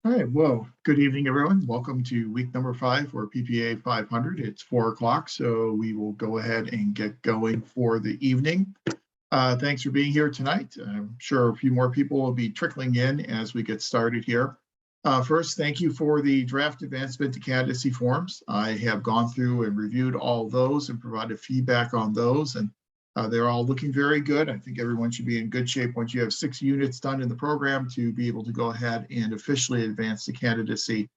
All right, well, good evening, everyone. Welcome to week number 5 for PPA 500. It's 4 o'clock, so we will go ahead and get going for the evening. Thanks for being here tonight. I'm sure a few more people will be trickling in as we get started here. First, thank you for the draft advancement to candidacy forms. I have gone through and reviewed all of those and provided feedback on those, and they're all looking very good. I think everyone should be in good shape once you have 6 units done in the program to be able to go ahead and officially advance to candidacy.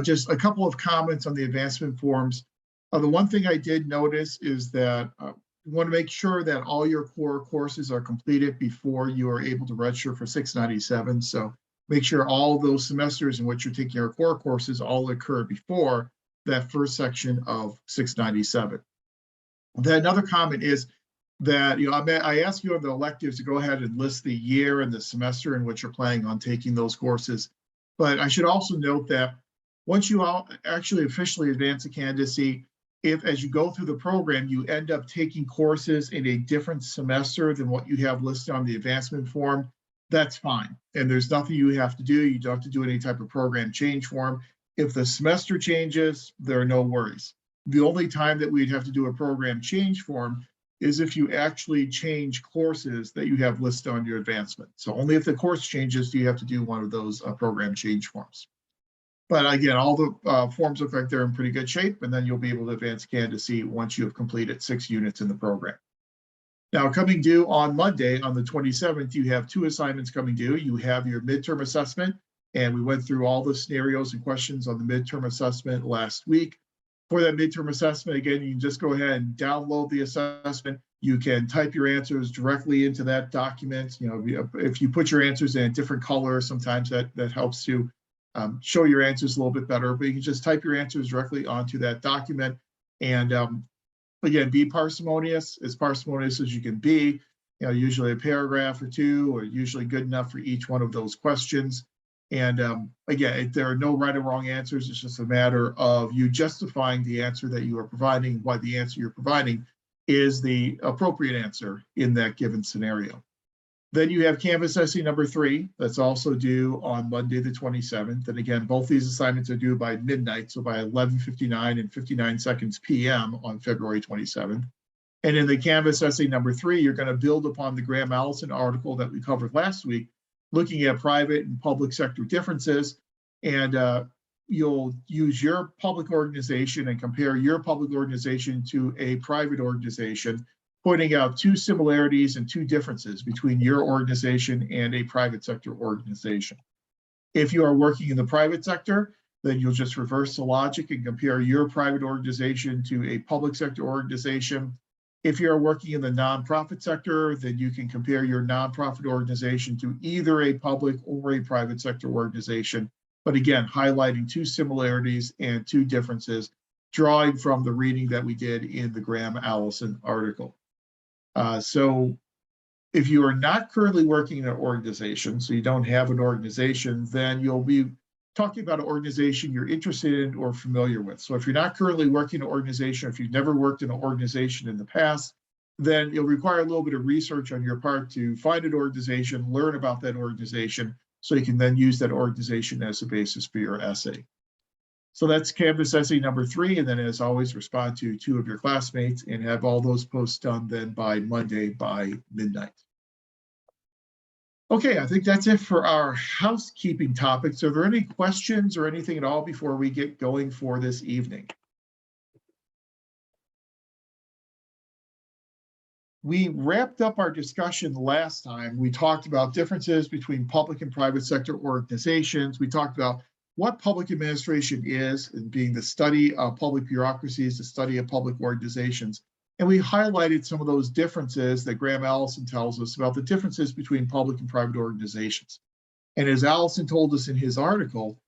Just a couple of comments on the advancement forms. The one thing I did notice is that you want to make sure that all your core courses are completed before you are able to register for 697. So make sure all those semesters in which you're taking your core courses all occur before that first section of 697. Then another comment is that, I ask you on the electives to go ahead and list the year and the semester in which you're planning on taking those courses. But I should also note that once you all actually officially advance to candidacy, if as you go through the program, you end up taking courses in a different semester than what you have listed on the advancement form, that's fine. And there's nothing you have to do. You don't have to do any type of program change form. If the semester changes, there are no worries. The only time that we'd have to do a program change form is if you actually change courses that you have listed on your advancement. So only if the course changes do you have to do one of those program change forms. But again, all the forms look like they're in pretty good shape, and then you'll be able to advance candidacy once you have completed 6 units in the program. Now, coming due on Monday, on the 27th, you have 2 assignments coming due. You have your midterm assessment, and we went through all the scenarios and questions on the midterm assessment last week. For that midterm assessment, again, you can just go ahead and download the assessment. You can type your answers directly into that document. If you put your answers in a different color, sometimes that helps to show your answers a little bit better. But you can just type your answers directly onto that document. And again, be parsimonious as you can be. Usually a paragraph or 2, or usually good enough for each one of those questions. And again, there are no right or wrong answers. It's just a matter of you justifying the answer that you are providing, why the answer you're providing is the appropriate answer in that given scenario. Then you have Canvas essay number 3. That's also due on Monday, the 27th. And again, both these assignments are due by midnight, so by 11:59 and 59 seconds p.m. on February 27th. And in the Canvas essay number 3, you're going to build upon the Graham Allison article that we covered last week, looking at private and public sector differences, and you'll use your public organization and compare your public organization to a private organization, pointing out 2 similarities and 2 differences between your organization and a private sector organization. If you are working in the private sector, then you'll just reverse the logic and compare your private organization to a public sector organization. If you're working in the nonprofit sector, then you can compare your nonprofit organization to either a public or a private sector organization. But again, highlighting 2 similarities and 2 differences, drawing from the reading that we did in the Graham Allison article. So if you are not currently working in an organization, so you don't have an organization, then you'll be talking about an organization you're interested in or familiar with. So if you're not currently working in an organization, if you've never worked in an organization in the past, then it'll require a little bit of research on your part to find an organization, learn about that organization, so you can then use that organization as a basis for your essay. So that's Canvas essay number 3, and then as always, respond to 2 of your classmates and have all those posts done then by Monday by midnight. Okay, I think that's it for our housekeeping topics. Are there any questions or anything at all before we get going for this evening? We wrapped up our discussion last time. We talked about differences between public and private sector organizations. We talked about what public administration is, and being the study of public bureaucracies, the study of public organizations. And we highlighted some of those differences that Graham Allison tells us about the differences between public and private organizations. And as Allison told us in his article,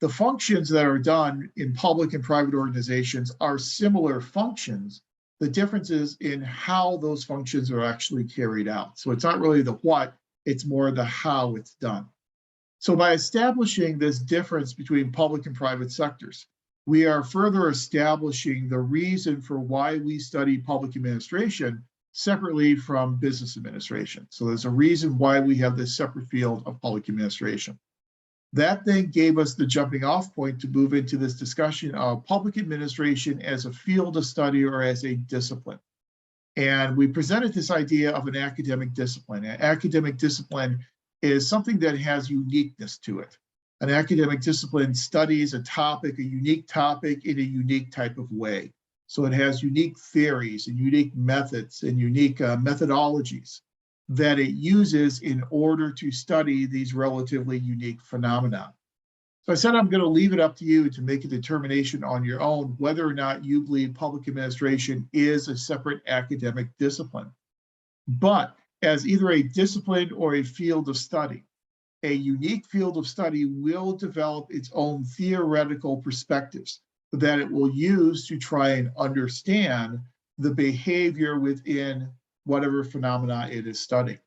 the functions that are done in public and private organizations are similar functions. The difference is in how those functions are actually carried out. So it's not really the what, it's more the how it's done. So by establishing this difference between public and private sectors, we are further establishing the reason for why we study public administration separately from business administration. So there's a reason why we have this separate field of public administration. That then gave us the jumping off point to move into this discussion of public administration as a field of study or as a discipline. And we presented this idea of an academic discipline. An academic discipline is something that has uniqueness to it. An academic discipline studies a topic, a unique topic in a unique type of way. So it has unique theories and unique methods and unique methodologies that it uses in order to study these relatively unique phenomena. So I said I'm going to leave it up to you to make a determination on your own whether or not you believe public administration is a separate academic discipline. But as either a discipline or a field of study, a unique field of study will develop its own theoretical perspectives that it will use to try and understand the behavior within whatever phenomena it is studying.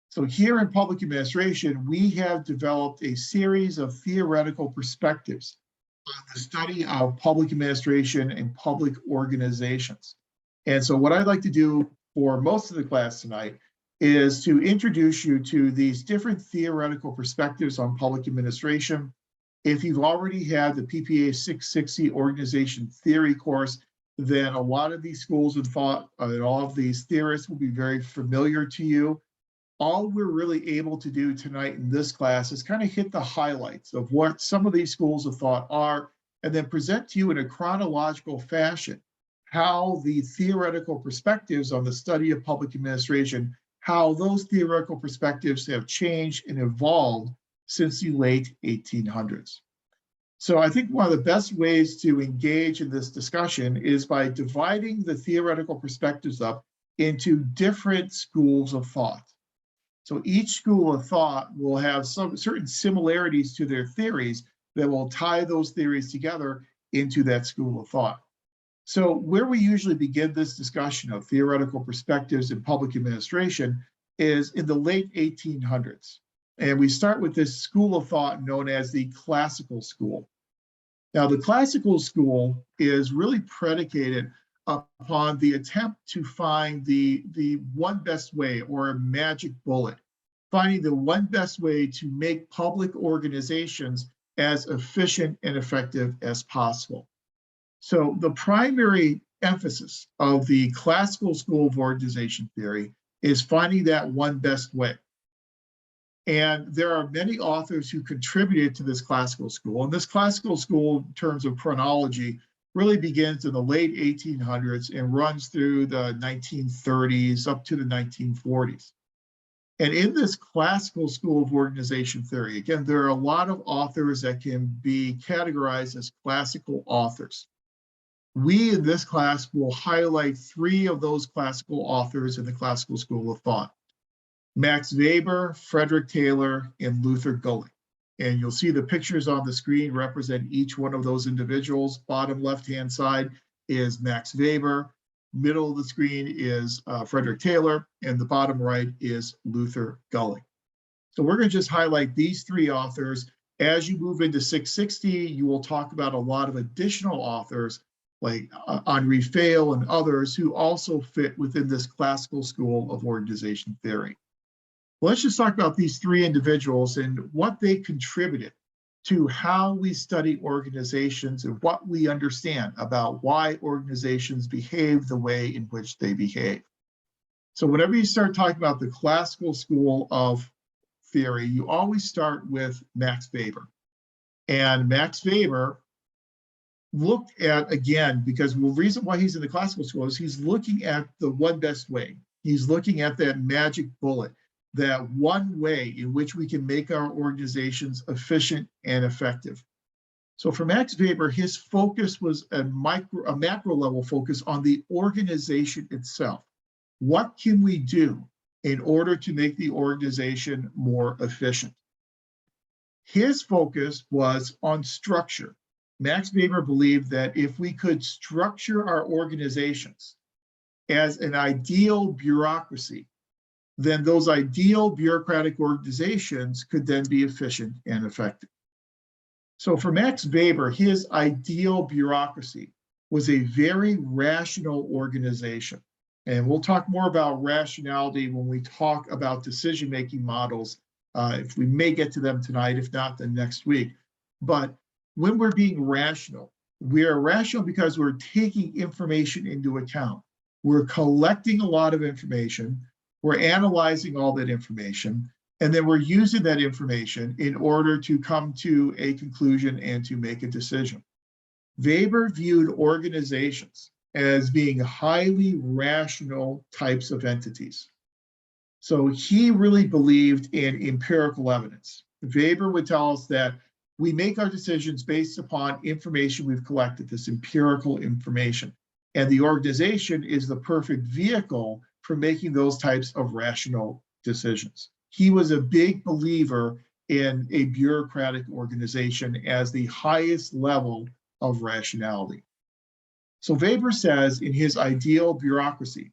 So here in public administration, we have developed a series of theoretical perspectives on the study of public administration and public organizations. And so what I'd like to do for most of the class tonight is to introduce you to these different theoretical perspectives on public administration. If you've already had the PPA 660 organization theory course, then a lot of these schools of thought and all of these theorists will be very familiar to you. All we're really able to do tonight in this class is kind of hit the highlights of what some of these schools of thought are, and then present to you in a chronological fashion how the theoretical perspectives on the study of public administration, how those theoretical perspectives have changed and evolved since the late 1800s. So I think one of the best ways to engage in this discussion is by dividing the theoretical perspectives up into different schools of thought. So each school of thought will have some certain similarities to their theories that will tie those theories together into that school of thought. So where we usually begin this discussion of theoretical perspectives in public administration is in the late 1800s. And we start with this school of thought known as the classical school. Now, the classical school is really predicated upon the attempt to find the one best way, or a magic bullet, finding the one best way to make public organizations as efficient and effective as possible. So the primary emphasis of the classical school of organization theory is finding that one best way. And there are many authors who contributed to this classical school. And this classical school, in terms of chronology, really begins in the late 1800s and runs through the 1930s up to the 1940s. And in this classical school of organization theory, again, there are a lot of authors that can be categorized as classical authors. We in this class will highlight three of those classical authors in the classical school of thought: Max Weber, Frederick Taylor, and Luther Gulick. And you'll see the pictures on the screen represent each one of those individuals. Bottom left-hand side is Max Weber, middle of the screen is Frederick Taylor, and the bottom right is Luther Gulick. So we're going to just highlight these three authors. As you move into 660, you will talk about a lot of additional authors like Henri Fayolle and others who also fit within this classical school of organization theory. Let's just talk about these three individuals and what they contributed to how we study organizations and what we understand about why organizations behave the way in which they behave. So whenever you start talking about the classical school of theory, you always start with Max Weber. And Max Weber looked at, again, because the reason why he's in the classical school is he's looking at the one best way. He's looking at that magic bullet, that one way in which we can make our organizations efficient and effective. So for Max Weber, his focus was a macro level focus on the organization itself. What can we do in order to make the organization more efficient? His focus was on structure. Max Weber believed that if we could structure our organizations as an ideal bureaucracy, then those ideal bureaucratic organizations could then be efficient and effective. So for Max Weber, his ideal bureaucracy was a very rational organization. And we'll talk more about rationality when we talk about decision-making models If we may get to them tonight, if not, then next week. But when we're being rational, we are rational because we're taking information into account. We're collecting a lot of information. We're analyzing all that information, and then we're using that information in order to come to a conclusion and to make a decision. Weber viewed organizations as being highly rational types of entities. So he really believed in empirical evidence. Weber would tell us that we make our decisions based upon information we've collected, this empirical information. And the organization is the perfect vehicle for making those types of rational decisions. He was a big believer in a bureaucratic organization as the highest level of rationality. So Weber says in his ideal bureaucracy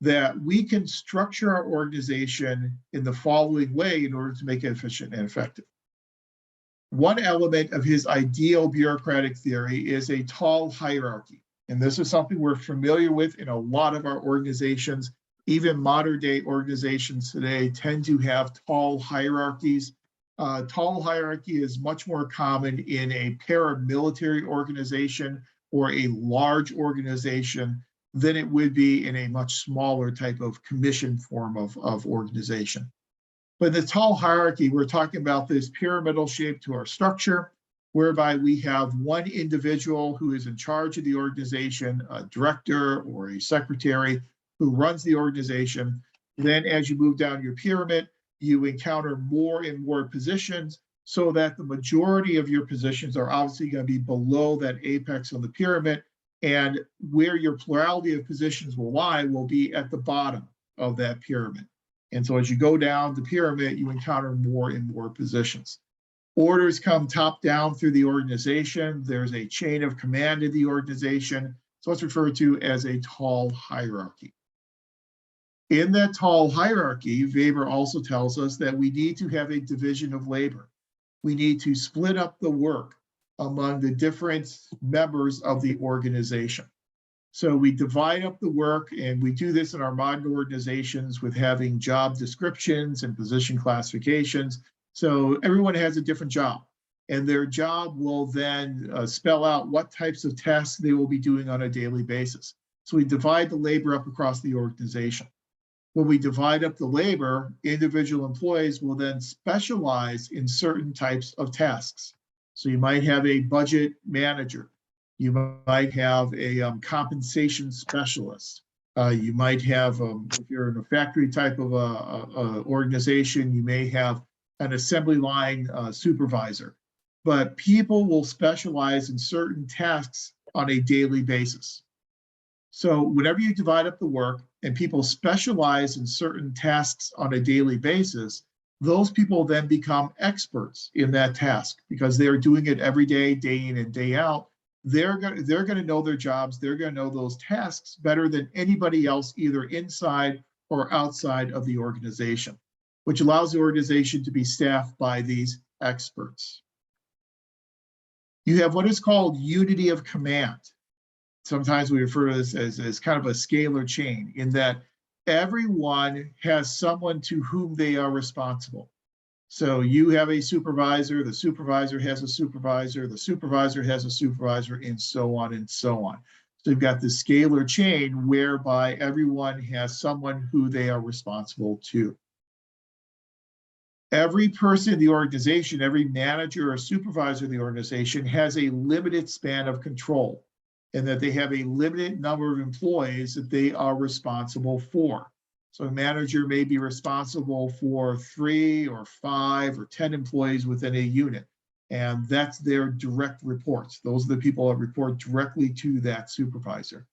that we can structure our organization in the following way in order to make it efficient and effective. One element of his ideal bureaucratic theory is a tall hierarchy. And this is something we're familiar with in a lot of our organizations. Even modern day organizations today tend to have tall hierarchies. Tall hierarchy is much more common in a paramilitary organization or a large organization than it would be in a much smaller type of commission form of organization. But the tall hierarchy, we're talking about this pyramidal shape to our structure, whereby we have one individual who is in charge of the organization, a director or a secretary who runs the organization. Then as you move down your pyramid, you encounter more and more positions so that the majority of your positions are obviously going to be below that apex on the pyramid. And where your plurality of positions will lie will be at the bottom of that pyramid. And so as you go down the pyramid, you encounter more and more positions. Orders come top down through the organization. There's a chain of command in the organization. So it's referred to as a tall hierarchy. In that tall hierarchy, Weber also tells us that we need to have a division of labor. We need to split up the work among the different members of the organization. So we divide up the work, and we do this in our modern organizations with having job descriptions and position classifications. So everyone has a different job, and their job will then spell out what types of tasks they will be doing on a daily basis. So we divide the labor up across the organization. When we divide up the labor, individual employees will then specialize in certain types of tasks. So you might have a budget manager. You might have a compensation specialist. You might have, if you're in a factory type of organization, you may have an assembly line supervisor. But people will specialize in certain tasks on a daily basis. So whenever you divide up the work and people specialize in certain tasks on a daily basis, those people then become experts in that task because they're doing it every day, day in and day out. They're going to know their jobs. They're going to know those tasks better than anybody else, either inside or outside of the organization, which allows the organization to be staffed by these experts. You have what is called unity of command. Sometimes we refer to this as kind of a scalar chain, in that everyone has someone to whom they are responsible. So you have a supervisor, the supervisor has a supervisor, the supervisor has a supervisor, and so on and so on. So you've got this scalar chain whereby everyone has someone who they are responsible to. Every person in the organization, every manager or supervisor in the organization has a limited span of control, and that they have a limited number of employees that they are responsible for. So a manager may be responsible for 3 or 5 or 10 employees within a unit, and that's their direct reports. Those are the people that report directly to that supervisor.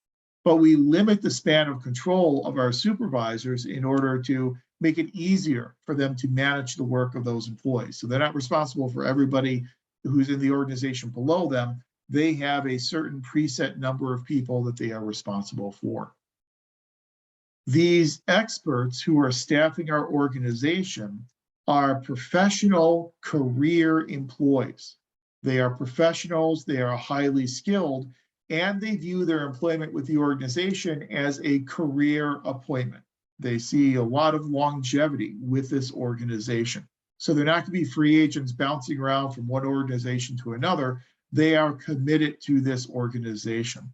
But we limit the span of control of our supervisors in order to make it easier for them to manage the work of those employees. So they're not responsible for everybody who's in the organization below them. They have a certain preset number of people that they are responsible for. These experts who are staffing our organization are professional career employees. They are professionals, they are highly skilled, and they view their employment with the organization as a career appointment. They see a lot of longevity with this organization. So they're not going to be free agents bouncing around from one organization to another. They are committed to this organization.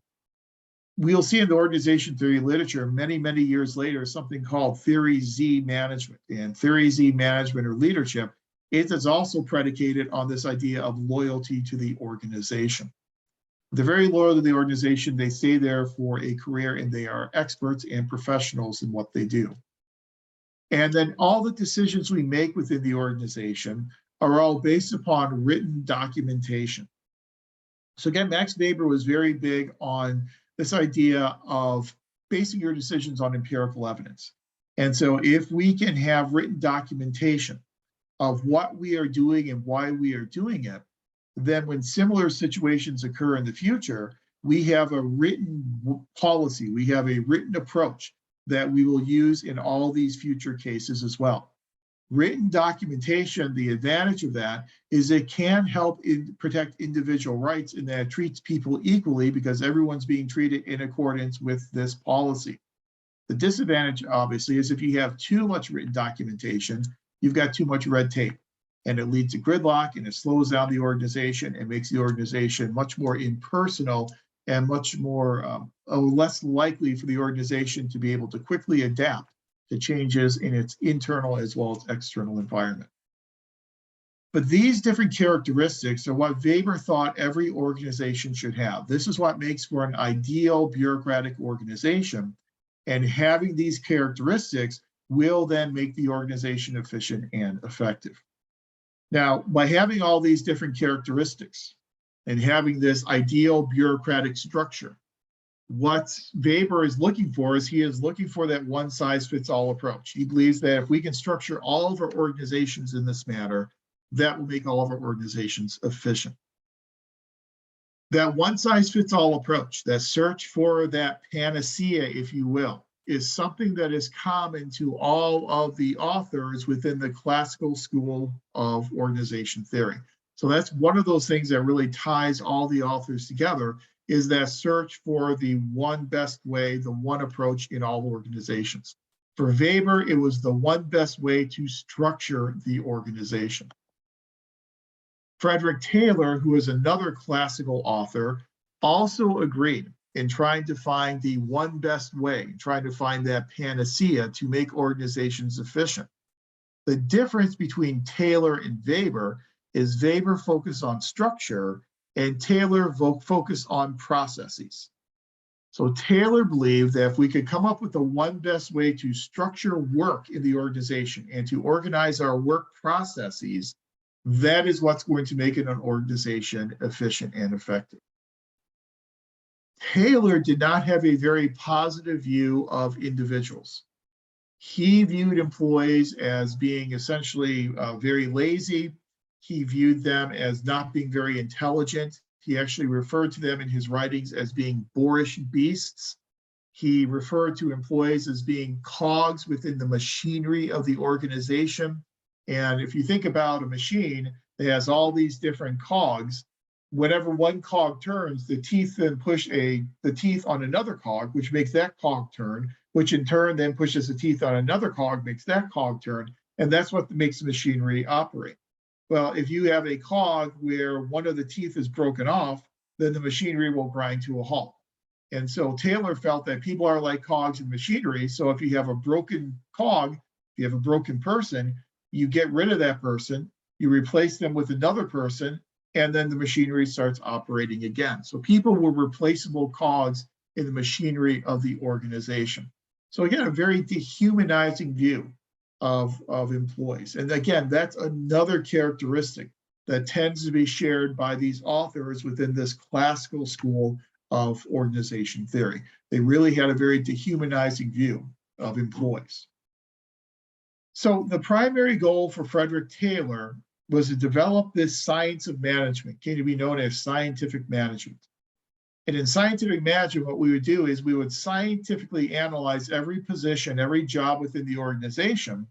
We'll see in the organization theory literature many, many years later something called Theory Z management. And Theory Z management or leadership, it is also predicated on this idea of loyalty to the organization. They're very loyal to the organization. They stay there for a career and they are experts and professionals in what they do. And then all the decisions we make within the organization are all based upon written documentation. So again, Max Weber was very big on this idea of basing your decisions on empirical evidence. And so if we can have written documentation of what we are doing and why we are doing it, then when similar situations occur in the future, we have a written policy, we have a written approach that we will use in all these future cases as well. Written documentation, the advantage of that is it can help protect individual rights in that it treats people equally because everyone's being treated in accordance with this policy. The disadvantage, obviously, is if you have too much written documentation, you've got too much red tape, and it leads to gridlock and it slows down the organization and makes the organization much more impersonal and much more less likely for the organization to be able to quickly adapt to changes in its internal as well as external environment. But these different characteristics are what Weber thought every organization should have. This is what makes for an ideal bureaucratic organization. And having these characteristics will then make the organization efficient and effective. Now, by having all these different characteristics and having this ideal bureaucratic structure, what Weber is looking for is he is looking for that one-size-fits-all approach. He believes that if we can structure all of our organizations in this manner, that will make all of our organizations efficient. That one-size-fits-all approach, that search for that panacea, if you will, is something that is common to all of the authors within the classical school of organization theory. So that's one of those things that really ties all the authors together, is that search for the one best way, the one approach in all organizations. For Weber, it was the one best way to structure the organization. Frederick Taylor, who is another classical author, also agreed in trying to find the one best way, trying to find that panacea to make organizations efficient. The difference between Taylor and Weber is Weber focused on structure and Taylor focused on processes. So Taylor believed that if we could come up with the one best way to structure work in the organization and to organize our work processes, that is what's going to make an organization efficient and effective. Taylor did not have a very positive view of individuals. He viewed employees as being essentially very lazy. He viewed them as not being very intelligent. He actually referred to them in his writings as being boorish beasts. He referred to employees as being cogs within the machinery of the organization. And if you think about a machine that has all these different cogs, whenever one cog turns, the teeth then push the teeth on another cog, which makes that cog turn, which in turn then pushes the teeth on another cog, makes that cog turn, and that's what makes the machinery operate. Well, if you have a cog where one of the teeth is broken off, then the machinery will grind to a halt. And so Taylor felt that people are like cogs in machinery. So if you have a broken cog, if you have a broken person, you get rid of that person, you replace them with another person, and then the machinery starts operating again. So people were replaceable cogs in the machinery of the organization. So again, a very dehumanizing view of employees. And again, that's another characteristic that tends to be shared by these authors within this classical school of organization theory. They really had a very dehumanizing view of employees. So the primary goal for Frederick Taylor was to develop this science of management, came to be known as scientific management. And in scientific management, what we would do is we would scientifically analyze every position, every job within the organization,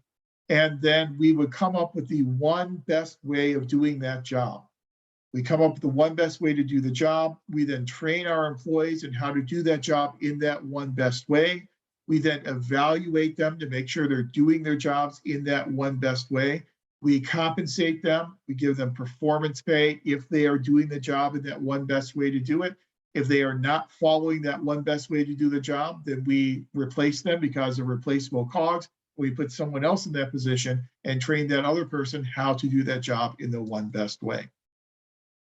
and then we would come up with the one best way of doing that job. We come up with the one best way to do the job. We then train our employees in how to do that job in that one best way. We then evaluate them to make sure they're doing their jobs in that one best way. We compensate them. We give them performance pay if they are doing the job in that one best way to do it. If they are not following that one best way to do the job, then we replace them because of replaceable cogs. We put someone else in that position and train that other person how to do that job in the one best way.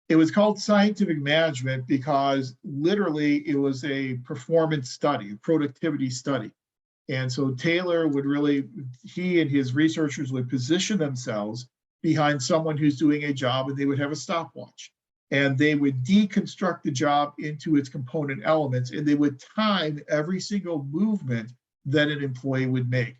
It was called scientific management because literally it was a performance study, a productivity study. And so Taylor would really, he and his researchers would position themselves behind someone who's doing a job, and they would have a stopwatch. And they would deconstruct the job into its component elements, and they would time every single movement that an employee would make.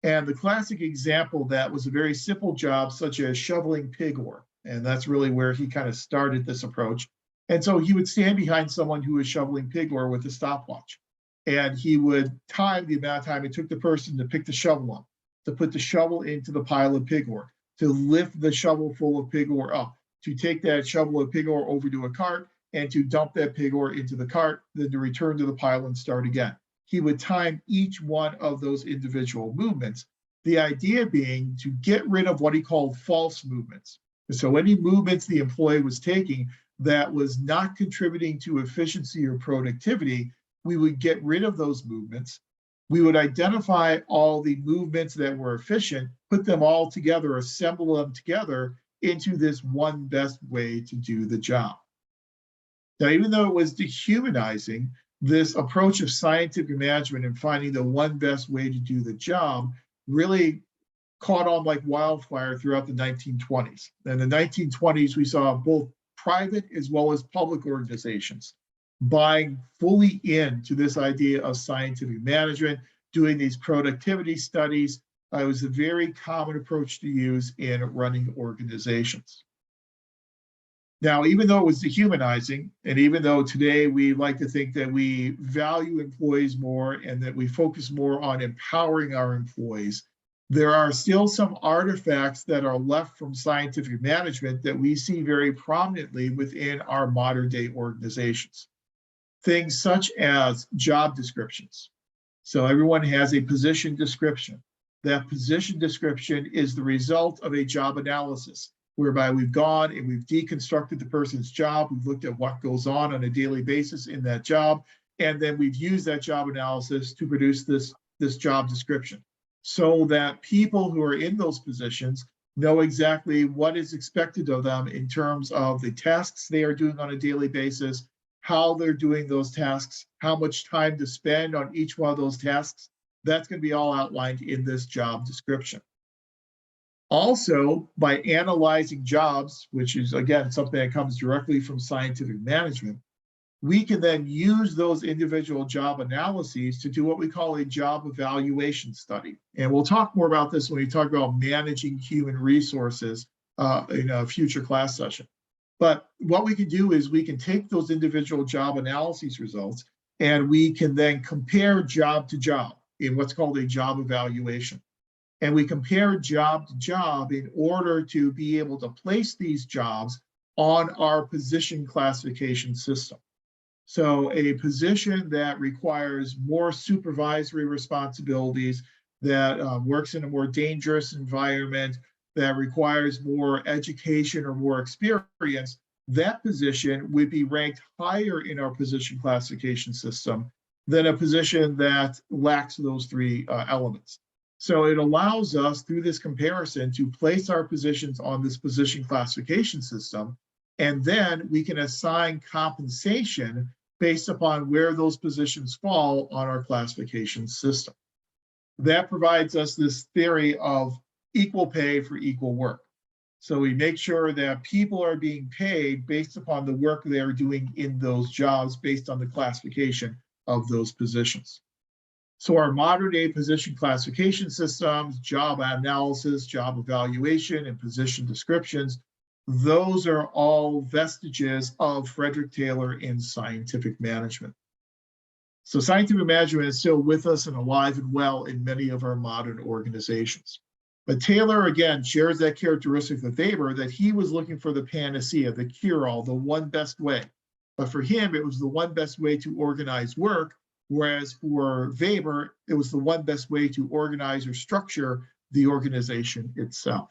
And the classic example that was a very simple job, such as shoveling pig ore. And that's really where he kind of started this approach. And so he would stand behind someone who was shoveling pig ore with a stopwatch. And he would time the amount of time it took the person to pick the shovel up, to put the shovel into the pile of pig ore, to lift the shovel full of pig ore up, to take that shovel of pig ore over to a cart, and to dump that pig ore into the cart, then to return to the pile and start again. He would time each one of those individual movements. The idea being to get rid of what he called false movements. So any movements the employee was taking that was not contributing to efficiency or productivity, we would get rid of those movements. We would identify all the movements that were efficient, put them all together, assemble them together into this one best way to do the job. Now, even though it was dehumanizing, this approach of scientific management and finding the one best way to do the job really caught on like wildfire throughout the 1920s. In the 1920s, we saw both private as well as public organizations buying fully into this idea of scientific management, doing these productivity studies. It was a very common approach to use in running organizations. Now, even though it was dehumanizing, and even though today we like to think that we value employees more and that we focus more on empowering our employees, there are still some artifacts that are left from scientific management that we see very prominently within our modern day organizations. Things such as job descriptions. So everyone has a position description. That position description is the result of a job analysis, whereby we've gone and we've deconstructed the person's job. We've looked at what goes on a daily basis in that job. And then we've used that job analysis to produce this job description so that people who are in those positions know exactly what is expected of them in terms of the tasks they are doing on a daily basis, how they're doing those tasks, how much time to spend on each one of those tasks. That's going to be all outlined in this job description. Also, by analyzing jobs, which is, again, something that comes directly from scientific management, we can then use those individual job analyses to do what we call a job evaluation study. And we'll talk more about this when we talk about managing human resources in a future class session. But what we can do is we can take those individual job analyses results and we can then compare job to job in what's called a job evaluation. And we compare job to job in order to be able to place these jobs on our position classification system. So a position that requires more supervisory responsibilities, that works in a more dangerous environment, that requires more education or more experience, that position would be ranked higher in our position classification system than a position that lacks those three elements. So it allows us, through this comparison, to place our positions on this position classification system, and then we can assign compensation based upon where those positions fall on our classification system. That provides us this theory of equal pay for equal work. So we make sure that people are being paid based upon the work they are doing in those jobs based on the classification of those positions. So our modern day position classification systems, job analysis, job evaluation, and position descriptions, those are all vestiges of Frederick Taylor in scientific management. So scientific management is still with us and alive and well in many of our modern organizations. But Taylor, again, shares that characteristic with Weber, that he was looking for the panacea, the cure-all, the one best way. But for him, it was the one best way to organize work, whereas for Weber, it was the one best way to organize or structure the organization itself.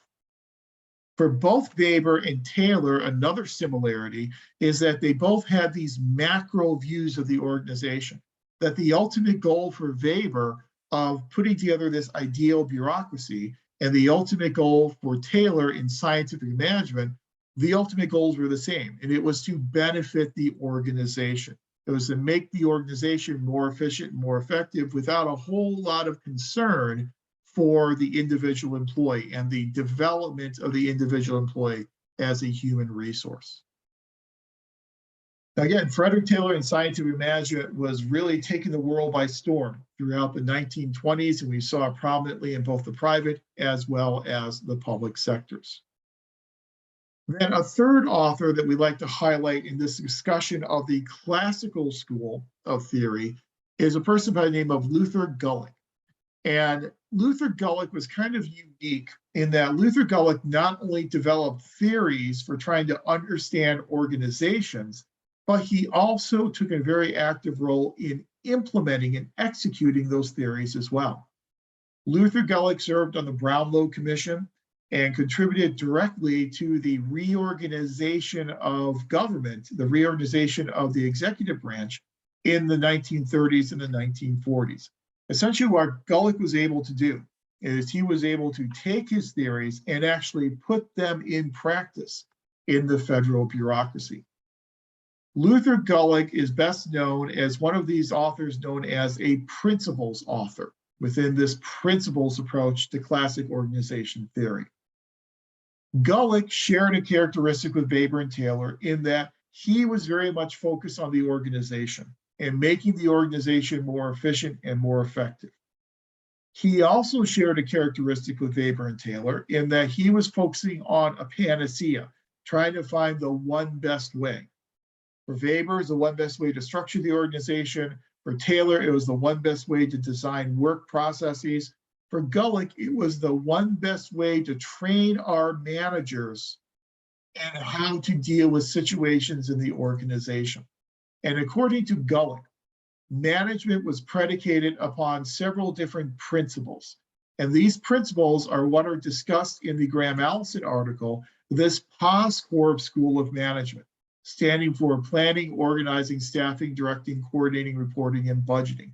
For both Weber and Taylor, another similarity is that they both had these macro views of the organization, that the ultimate goal for Weber of putting together this ideal bureaucracy and the ultimate goal for Taylor in scientific management, the ultimate goals were the same, and it was to benefit the organization. It was to make the organization more efficient and more effective without a whole lot of concern for the individual employee and the development of the individual employee as a human resource. Again, Frederick Taylor in scientific management was really taking the world by storm throughout the 1920s, and we saw it prominently in both the private as well as the public sectors. Then a third author that we like to highlight in this discussion of the classical school of theory is a person by the name of Luther Gulick. And Luther Gulick was kind of unique in that Luther Gulick not only developed theories for trying to understand organizations, but he also took a very active role in implementing and executing those theories as well. Luther Gulick served on the Brownlow Commission and contributed directly to the reorganization of government, the reorganization of the executive branch in the 1930s and the 1940s. Essentially, what Gulick was able to do is he was able to take his theories and actually put them in practice in the federal bureaucracy. Luther Gulick is best known as one of these authors known as a principles author within this principles approach to classic organization theory. Gulick shared a characteristic with Weber and Taylor in that he was very much focused on the organization and making the organization more efficient and more effective. He also shared a characteristic with Weber and Taylor in that he was focusing on a panacea, trying to find the one best way. For Weber, it's the one best way to structure the organization. For Taylor, it was the one best way to design work processes. For Gulick, it was the one best way to train our managers and how to deal with situations in the organization. And according to Gulick, management was predicated upon several different principles. And these principles are what are discussed in the Graham Allison article, this POSCORB School of Management, standing for planning, organizing, staffing, directing, coordinating, reporting, and budgeting.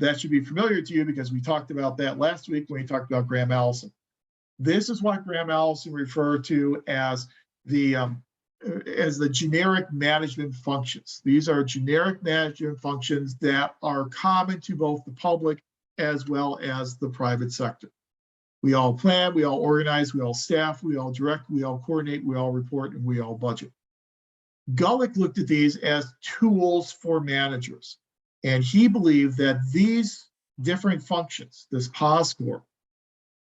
That should be familiar to you because we talked about that last week when we talked about Graham Allison. This is what Graham Allison referred to as the generic management functions. These are generic management functions that are common to both the public as well as the private sector. We all plan, we all organize, we all staff, we all direct, we all coordinate, we all report, and we all budget. Gulick looked at these as tools for managers. And he believed that these different functions, this POSCORB,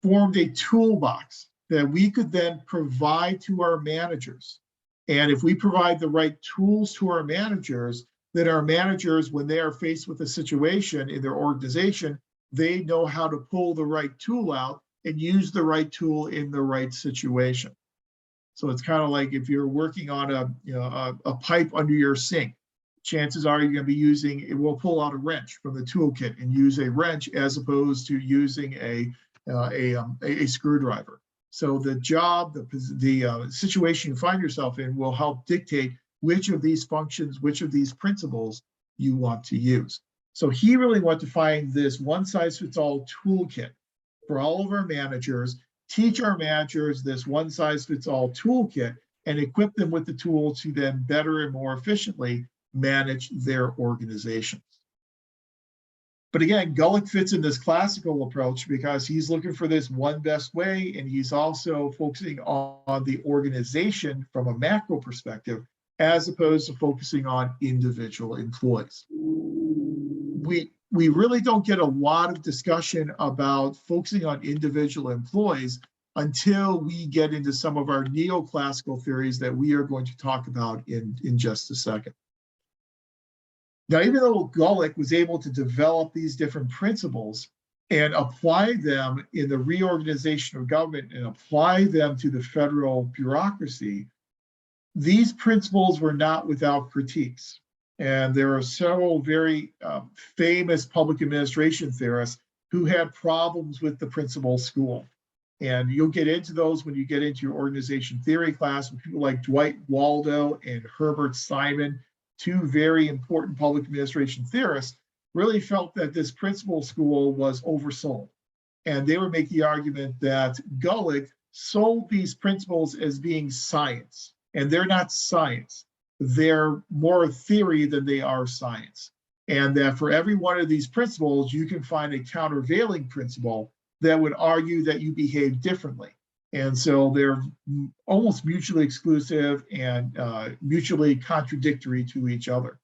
formed a toolbox that we could then provide to our managers. And if we provide the right tools to our managers, then our managers, when they are faced with a situation in their organization, they know how to pull the right tool out and use the right tool in the right situation. So it's kind of like if you're working on a pipe under your sink, chances are you're going to be using, it will pull out a wrench from the toolkit and use a wrench as opposed to using a screwdriver. So the job, the situation you find yourself in will help dictate which of these functions, which of these principles you want to use. So he really wanted to find this one-size-fits-all toolkit for all of our managers, teach our managers this one-size-fits-all toolkit, and equip them with the tools to then better and more efficiently manage their organizations. But again, Gulick fits in this classical approach because he's looking for this one best way, and he's also focusing on the organization from a macro perspective, as opposed to focusing on individual employees. We really don't get a lot of discussion about focusing on individual employees until we get into some of our neoclassical theories that we are going to talk about in just a second. Now, even though Gulick was able to develop these different principles and apply them in the reorganization of government and apply them to the federal bureaucracy, these principles were not without critiques. And there are several very famous public administration theorists who had problems with the principal school. And you'll get into those when you get into your organization theory class with people like Dwight Waldo and Herbert Simon, two very important public administration theorists, really felt that this principal school was oversold. And they would make the argument that Gulick sold these principles as being science, and they're not science. They're more theory than they are science. And that for every one of these principles, you can find a countervailing principle that would argue that you behave differently. And so they're almost mutually exclusive and mutually contradictory to each other.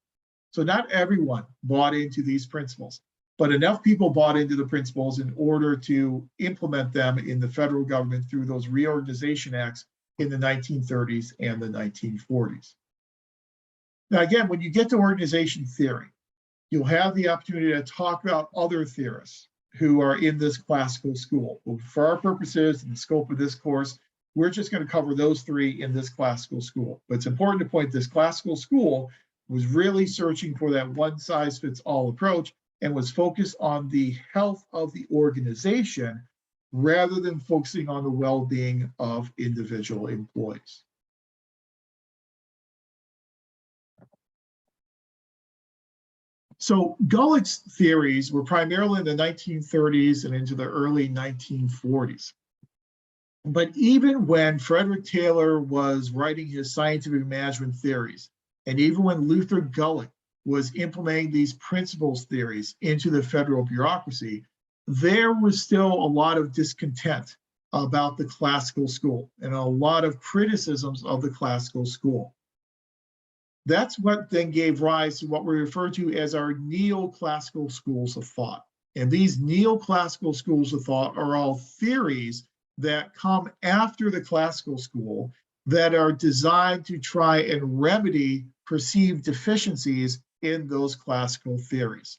So not everyone bought into these principles, but enough people bought into the principles in order to implement them in the federal government through those reorganization acts in the 1930s and the 1940s. Now, again, when you get to organization theory, you'll have the opportunity to talk about other theorists who are in this classical school. Well, for our purposes and the scope of this course, we're just going to cover those three in this classical school. But it's important to point this classical school was really searching for that one-size-fits-all approach and was focused on the health of the organization rather than focusing on the well-being of individual employees. So Gulick's theories were primarily in the 1930s and into the early 1940s. But even when Frederick Taylor was writing his scientific management theories, and even when Luther Gulick was implementing these principles theories into the federal bureaucracy, there was still a lot of discontent about the classical school and a lot of criticisms of the classical school. That's what then gave rise to what we refer to as our neoclassical schools of thought. And these neoclassical schools of thought are all theories that come after the classical school that are designed to try and remedy perceived deficiencies in those classical theories.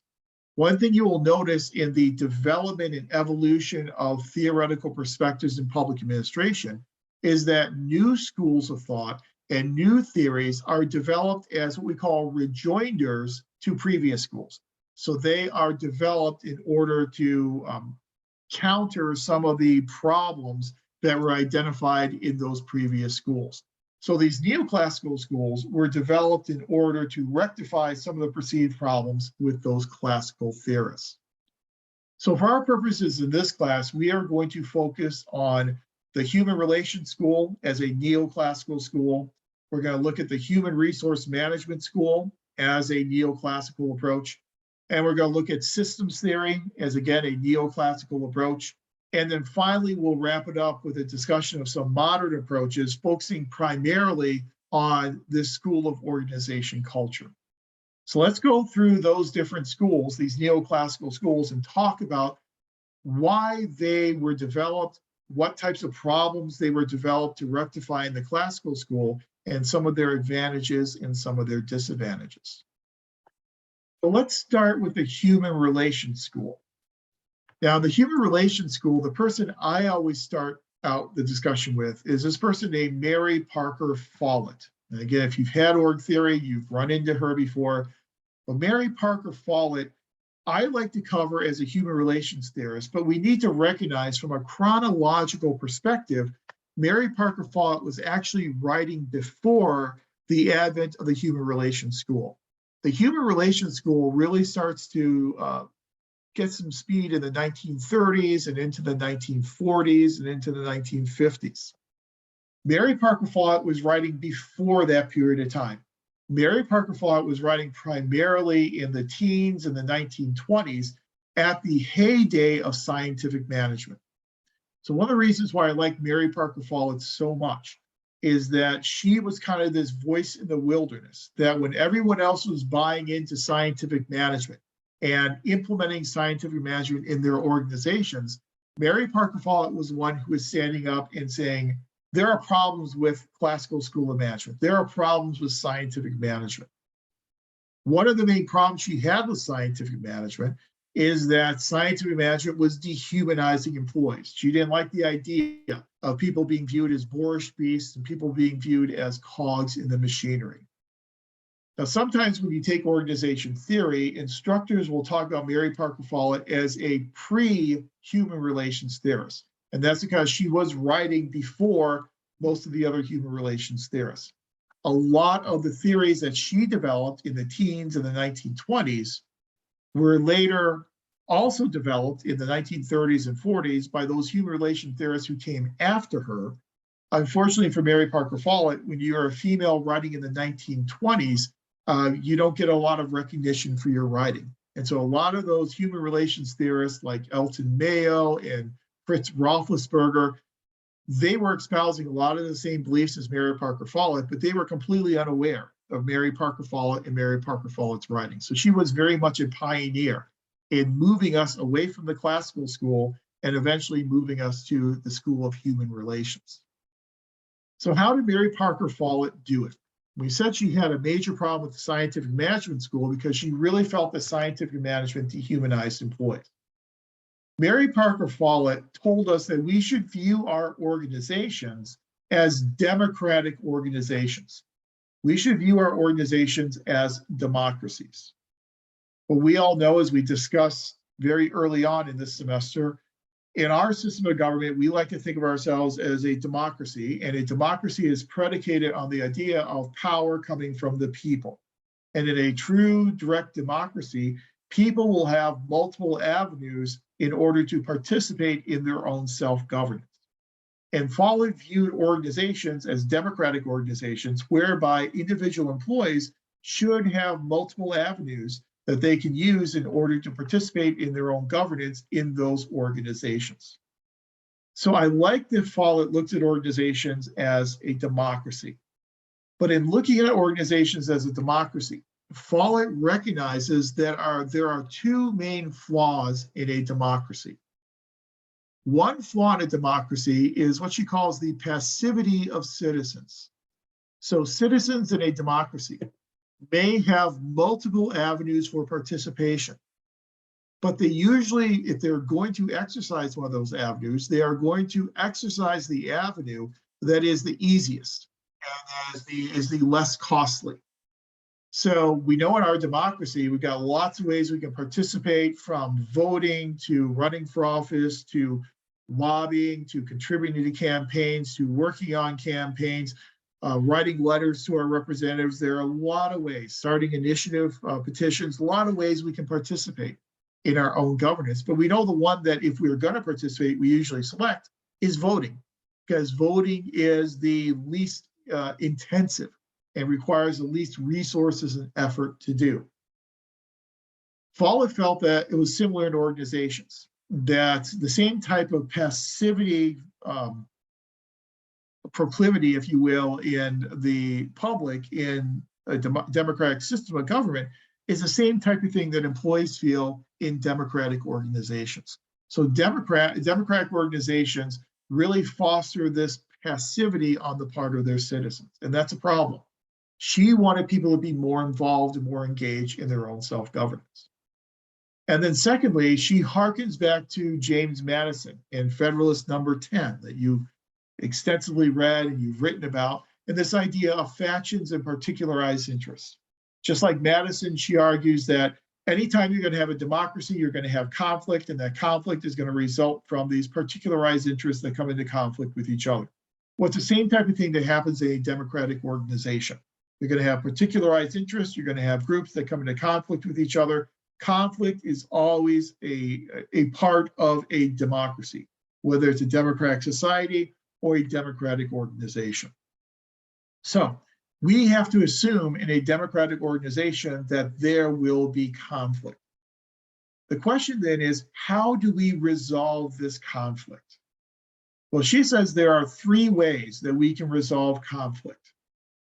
One thing you will notice in the development and evolution of theoretical perspectives in public administration is that new schools of thought and new theories are developed as what we call rejoinders to previous schools. So they are developed in order to counter some of the problems that were identified in those previous schools. So these neoclassical schools were developed in order to rectify some of the perceived problems with those classical theorists. So for our purposes in this class, we are going to focus on the human relations school as a neoclassical school. We're going to look at the human resource management school as a neoclassical approach. And we're going to look at systems theory as, again, a neoclassical approach. And then finally, we'll wrap it up with a discussion of some modern approaches, focusing primarily on this school of organization culture. So let's go through those different schools, these neoclassical schools, and talk about why they were developed, what types of problems they were developed to rectify in the classical school, and some of their advantages and some of their disadvantages. So let's start with the human relations school. Now, the human relations school, the person I always start out the discussion with is this person named Mary Parker Follett. And again, if you've had org theory, you've run into her before. But Mary Parker Follett, I like to cover as a human relations theorist, but we need to recognize from a chronological perspective, Mary Parker Follett was actually writing before the advent of the human relations school. The human relations school really starts to get some speed in the 1930s and into the 1940s and into the 1950s. Mary Parker Follett was writing before that period of time. Mary Parker Follett was writing primarily in the teens and the 1920s at the heyday of scientific management. So one of the reasons why I like Mary Parker Follett so much is that she was kind of this voice in the wilderness, that when everyone else was buying into scientific management and implementing scientific management in their organizations, Mary Parker Follett was the one who was standing up and saying, there are problems with classical school of management. There are problems with scientific management. One of the main problems she had with scientific management is that scientific management was dehumanizing employees. She didn't like the idea of people being viewed as boorish beasts and people being viewed as cogs in the machinery. Now, sometimes when you take organization theory, instructors will talk about Mary Parker Follett as a pre-human relations theorist. And that's because she was writing before most of the other human relations theorists. A lot of the theories that she developed in the teens and the 1920s were later also developed in the 1930s and 40s by those human relation theorists who came after her. Unfortunately for Mary Parker Follett, when you're a female writing in the 1920s, you don't get a lot of recognition for your writing. And so a lot of those human relations theorists like Elton Mayo and Fritz Roethlisberger, they were espousing a lot of the same beliefs as Mary Parker Follett, but they were completely unaware of Mary Parker Follett and Mary Parker Follett's writing. So she was very much a pioneer in moving us away from the classical school and eventually moving us to the School of Human Relations. So how did Mary Parker Follett do it? We said she had a major problem with the scientific management school because she really felt that scientific management dehumanized employees. Mary Parker Follett told us that we should view our organizations as democratic organizations. We should view our organizations as democracies. What we all know, as we discussed very early on in this semester, in our system of government, we like to think of ourselves as a democracy, and a democracy is predicated on the idea of power coming from the people. And in a true direct democracy, people will have multiple avenues in order to participate in their own self-governance. And Follett viewed organizations as democratic organizations whereby individual employees should have multiple avenues that they can use in order to participate in their own governance in those organizations. So I like that Follett looked at organizations as a democracy. But in looking at organizations as a democracy, Follett recognizes that there are two main flaws in a democracy. One flaw in a democracy is what she calls the passivity of citizens. So citizens in a democracy may have multiple avenues for participation, but they usually, if they're going to exercise one of those avenues, they are going to exercise the avenue that is the easiest and is the less costly. So we know in our democracy, we've got lots of ways we can participate, from voting to running for office to lobbying to contributing to campaigns to working on campaigns, writing letters to our representatives. There are a lot of ways, starting initiative petitions, a lot of ways we can participate in our own governance. But we know the one that if we're going to participate, we usually select is voting, because voting is the least intensive and requires the least resources and effort to do. Follett felt that it was similar in organizations, that the same type of passivity, proclivity, if you will, in the public in a democratic system of government is the same type of thing that employees feel in democratic organizations. So democratic organizations really foster this passivity on the part of their citizens, and that's a problem. She wanted people to be more involved and more engaged in their own self-governance. And then secondly, she harkens back to James Madison in Federalist Number 10 that you've extensively read and you've written about, and this idea of factions and particularized interests. Just like Madison, she argues that anytime you're going to have a democracy, you're going to have conflict, and that conflict is going to result from these particularized interests that come into conflict with each other. Well, it's the same type of thing that happens in a democratic organization. You're going to have particularized interests. You're going to have groups that come into conflict with each other. Conflict is always a part of a democracy, whether it's a democratic society or a democratic organization. So we have to assume in a democratic organization that there will be conflict. The question then is, how do we resolve this conflict? Well, she says there are three ways that we can resolve conflict.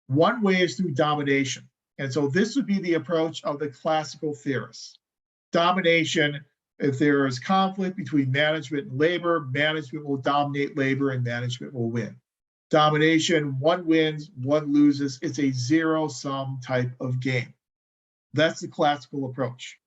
One way is through domination. And so this would be the approach of the classical theorists. Domination, if there is conflict between management and labor, management will dominate labor and management will win. Domination, one wins, one loses. It's a zero-sum type of game. That's the classical approach.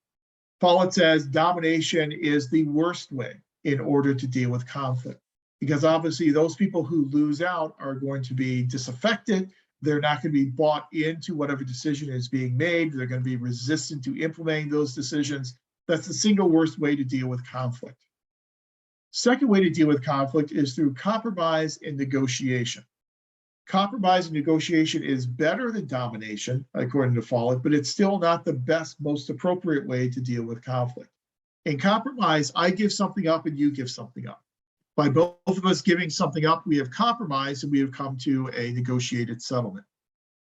Follett says domination is the worst way in order to deal with conflict, because obviously those people who lose out are going to be disaffected. They're not going to be bought into whatever decision is being made. They're going to be resistant to implementing those decisions. That's the single worst way to deal with conflict. Second way to deal with conflict is through compromise and negotiation. Compromise and negotiation is better than domination, according to Follett, but it's still not the best, most appropriate way to deal with conflict. In compromise, I give something up and you give something up. By both of us giving something up, we have compromised and we have come to a negotiated settlement.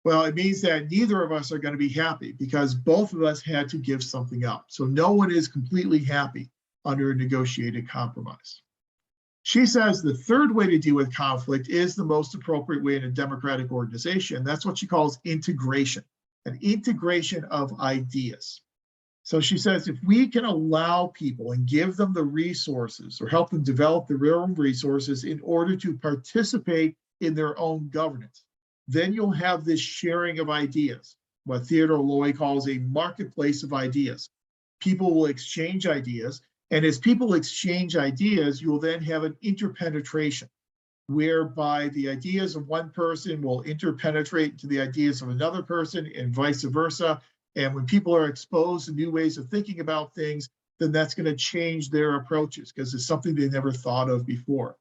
Well, it means that neither of us are going to be happy because both of us had to give something up. So no one is completely happy under a negotiated compromise. She says the third way to deal with conflict is the most appropriate way in a democratic organization. That's what she calls integration, an integration of ideas. So she says, if we can allow people and give them the resources or help them develop their own resources in order to participate in their own governance, then you'll have this sharing of ideas, what Theodore Loy calls a marketplace of ideas. People will exchange ideas. And as people exchange ideas, you will then have an interpenetration, whereby the ideas of one person will interpenetrate into the ideas of another person and vice versa. And when people are exposed to new ways of thinking about things, then that's going to change their approaches because it's something they never thought of before.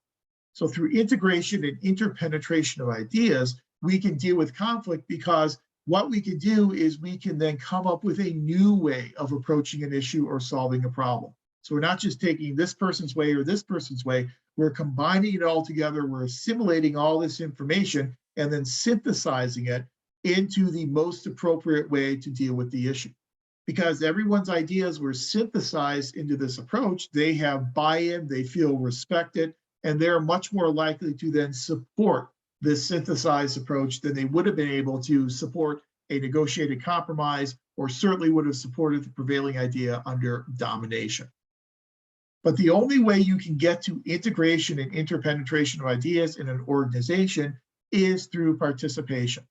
So through integration and interpenetration of ideas, we can deal with conflict because what we can do is we can then come up with a new way of approaching an issue or solving a problem. So we're not just taking this person's way or this person's way, we're combining it all together, we're assimilating all this information and then synthesizing it into the most appropriate way to deal with the issue. Because everyone's ideas were synthesized into this approach, they have buy-in, they feel respected, and they're much more likely to then support this synthesized approach than they would have been able to support a negotiated compromise, or certainly would have supported the prevailing idea under domination. But the only way you can get to integration and interpenetration of ideas in an organization is through participation.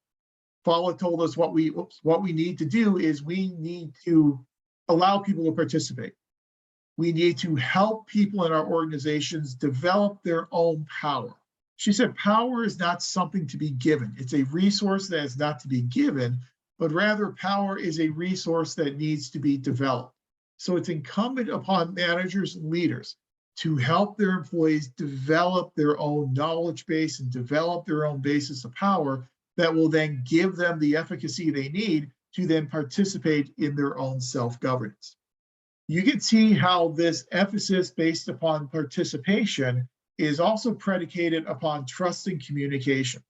Follett told us what we need to do is we need to allow people to participate. We need to help people in our organizations develop their own power. She said power is not something to be given. It's a resource that is not to be given, but rather power is a resource that needs to be developed. So it's incumbent upon managers and leaders to help their employees develop their own knowledge base and develop their own basis of power that will then give them the efficacy they need to then participate in their own self-governance. You can see how this emphasis based upon participation is also predicated upon trust and communication.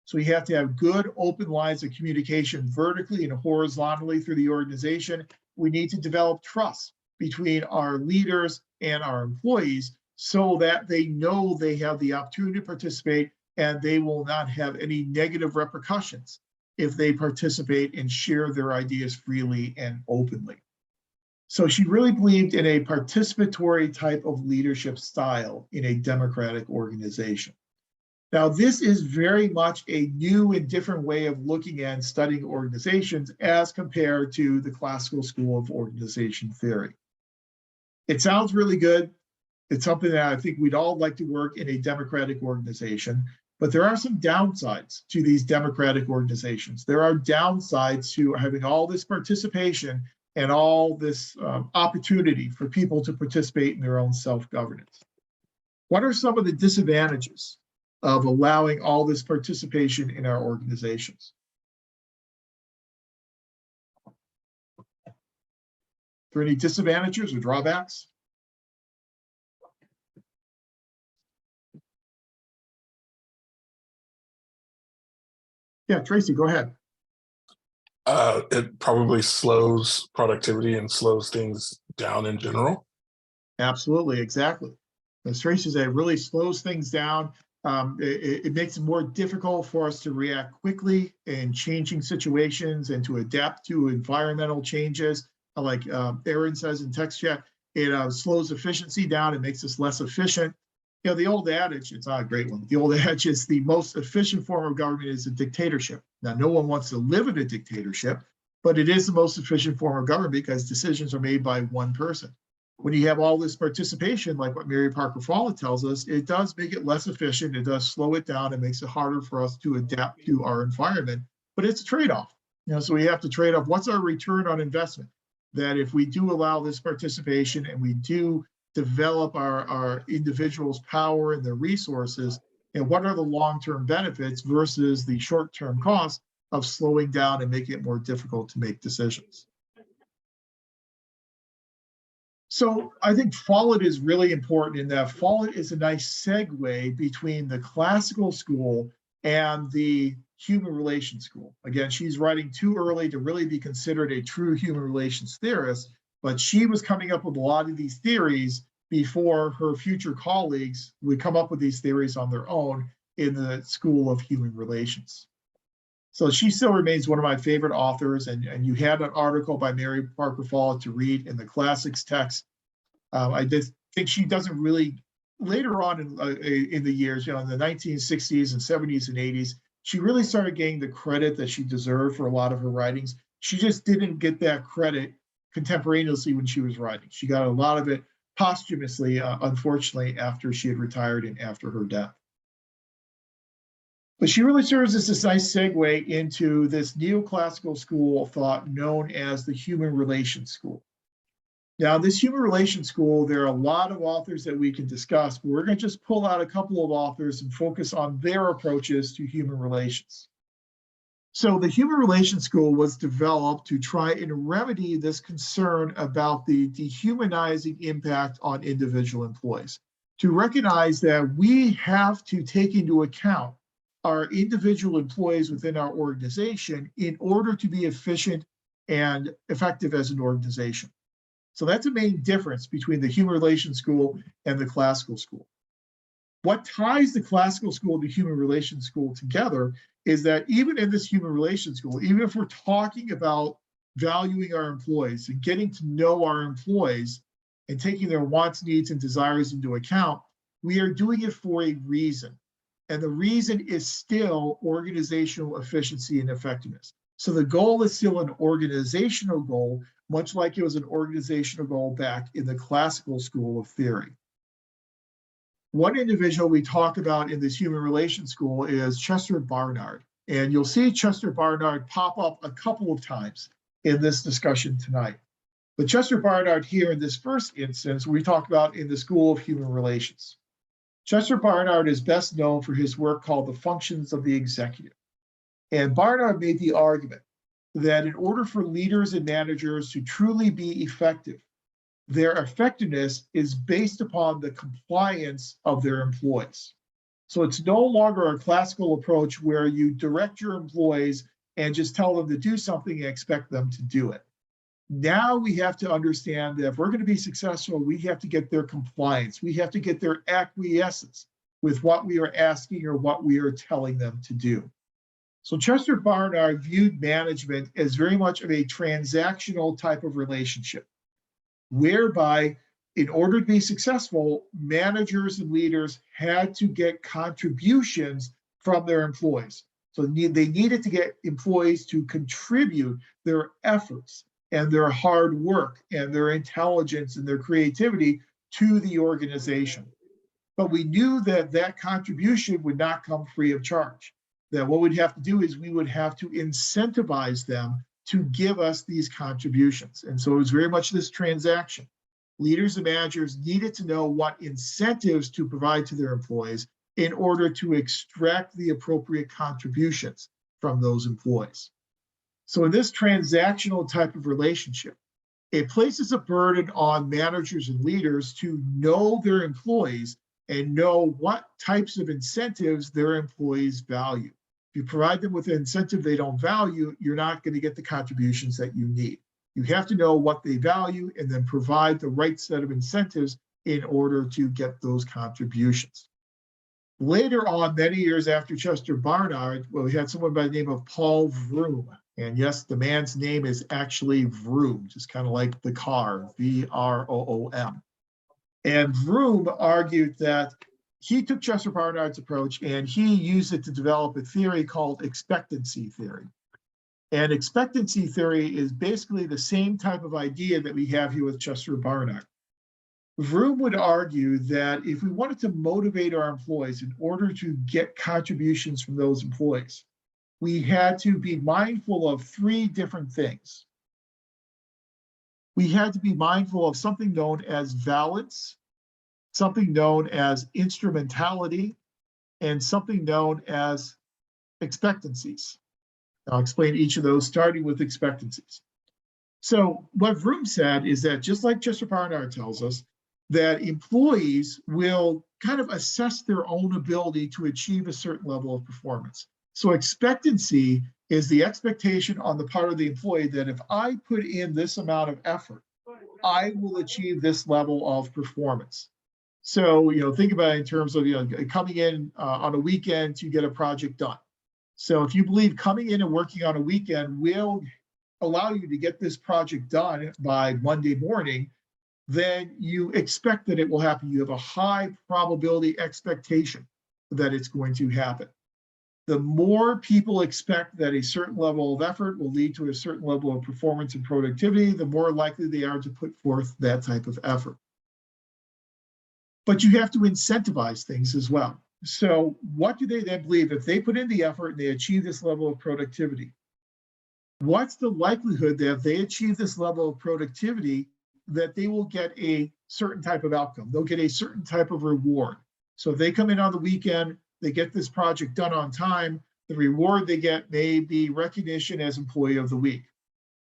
So you have to have good open lines of communication vertically and horizontally through the organization. We need to develop trust between our leaders and our employees so that they know they have the opportunity to participate and they will not have any negative repercussions if they participate and share their ideas freely and openly. So she really believed in a participatory type of leadership style in a democratic organization. Now, this is very much a new and different way of looking at studying organizations as compared to the classical school of organization theory. It sounds really good. It's something that I think we'd all like to work in a democratic organization, but there are some downsides to these democratic organizations. There are downsides to having all this participation and all this opportunity for people to participate in their own self-governance. What are some of the disadvantages of allowing all this participation in our organizations? Are there any disadvantages or drawbacks? Yeah, Tracy, go ahead. It probably slows productivity and slows things down in general. Absolutely, exactly. As Tracy said, it really slows things down. It makes it more difficult for us to react quickly in changing situations and to adapt to environmental changes. Like Aaron says in text chat, it slows efficiency down. It makes us less efficient. You know, the old adage, it's not a great one. The old adage is the most efficient form of government is a dictatorship. Now, no one wants to live in a dictatorship, but it is the most efficient form of government because decisions are made by one person. When you have all this participation, like what Mary Parker Follett tells us, it does make it less efficient. It does slow it down. It makes it harder for us to adapt to our environment, but it's a trade-off. You know, so we have to trade off what's our return on investment. That if we do allow this participation and we do develop our individuals' power and their resources, and what are the long-term benefits versus the short-term costs of slowing down and making it more difficult to make decisions. So I think Follett is really important in that Follett is a nice segue between the classical school and the human relations school. Again, she's writing too early to really be considered a true human relations theorist, but she was coming up with a lot of these theories before her future colleagues would come up with these theories on their own in the School of Human Relations. So she still remains one of my favorite authors, and you had an article by Mary Parker Follett to read in the classics text. I just think she doesn't really, later on in the years, in the 1960s and 70s and 80s, she really started getting the credit that she deserved for a lot of her writings. She just didn't get that credit contemporaneously when she was writing. She got a lot of it posthumously, unfortunately, after she had retired and after her death. But she really serves as this nice segue into this neoclassical school of thought known as the human relations school. Now, this human relations school, there are a lot of authors that we can discuss, but we're going to just pull out a couple of authors and focus on their approaches to human relations. So the human relations school was developed to try and remedy this concern about the dehumanizing impact on individual employees, to recognize that we have to take into account our individual employees within our organization in order to be efficient and effective as an organization. So that's a main difference between the human relations school and the classical school. What ties the classical school and the human relations school together is that even in this human relations school, even if we're talking about valuing our employees and getting to know our employees and taking their wants, needs, and desires into account, we are doing it for a reason. And the reason is still organizational efficiency and effectiveness. So the goal is still an organizational goal, much like it was an organizational goal back in the classical school of theory. One individual we talk about in this human relations school is Chester Barnard. And you'll see Chester Barnard pop up a couple of times in this discussion tonight. But Chester Barnard here in this first instance, we talk about in the School of Human Relations. Chester Barnard is best known for his work called The Functions of the Executive. And Barnard made the argument that in order for leaders and managers to truly be effective, their effectiveness is based upon the compliance of their employees. So it's no longer a classical approach where you direct your employees and just tell them to do something and expect them to do it. Now we have to understand that if we're going to be successful, we have to get their compliance. We have to get their acquiescence with what we are asking or what we are telling them to do. So Chester Barnard viewed management as very much of a transactional type of relationship, whereby in order to be successful, managers and leaders had to get contributions from their employees. So they needed to get employees to contribute their efforts and their hard work and their intelligence and their creativity to the organization. But we knew that that contribution would not come free of charge. That what we'd have to do is we would have to incentivize them to give us these contributions. And so it was very much this transaction. Leaders and managers needed to know what incentives to provide to their employees in order to extract the appropriate contributions from those employees. So in this transactional type of relationship, it places a burden on managers and leaders to know their employees and know what types of incentives their employees value. If you provide them with an incentive they don't value, you're not going to get the contributions that you need. You have to know what they value and then provide the right set of incentives in order to get those contributions. Later on, many years after Chester Barnard, we had someone by the name of Paul Vroom. And yes, the man's name is actually Vroom, just kind of like the car, V-R-O-O-M. And Vroom argued that he took Chester Barnard's approach and he used it to develop a theory called expectancy theory. And expectancy theory is basically the same type of idea that we have here with Chester Barnard. Vroom would argue that if we wanted to motivate our employees in order to get contributions from those employees, we had to be mindful of three different things. We had to be mindful of something known as valence, something known as instrumentality, and something known as expectancies. I'll explain each of those, starting with expectancies. So what Vroom said is that, just like Chester Barnard tells us, that employees will kind of assess their own ability to achieve a certain level of performance. So expectancy is the expectation on the part of the employee that if I put in this amount of effort, I will achieve this level of performance. So, think about it in terms of, coming in on a weekend to get a project done. So if you believe coming in and working on a weekend will allow you to get this project done by Monday morning, then you expect that it will happen. You have a high probability expectation that it's going to happen. The more people expect that a certain level of effort will lead to a certain level of performance and productivity, the more likely they are to put forth that type of effort. But you have to incentivize things as well. So what do they then believe? If they put in the effort and they achieve this level of productivity, what's the likelihood that if they achieve this level of productivity, that they will get a certain type of outcome? They'll get a certain type of reward. So if they come in on the weekend, they get this project done on time, the reward they get may be recognition as Employee of the Week.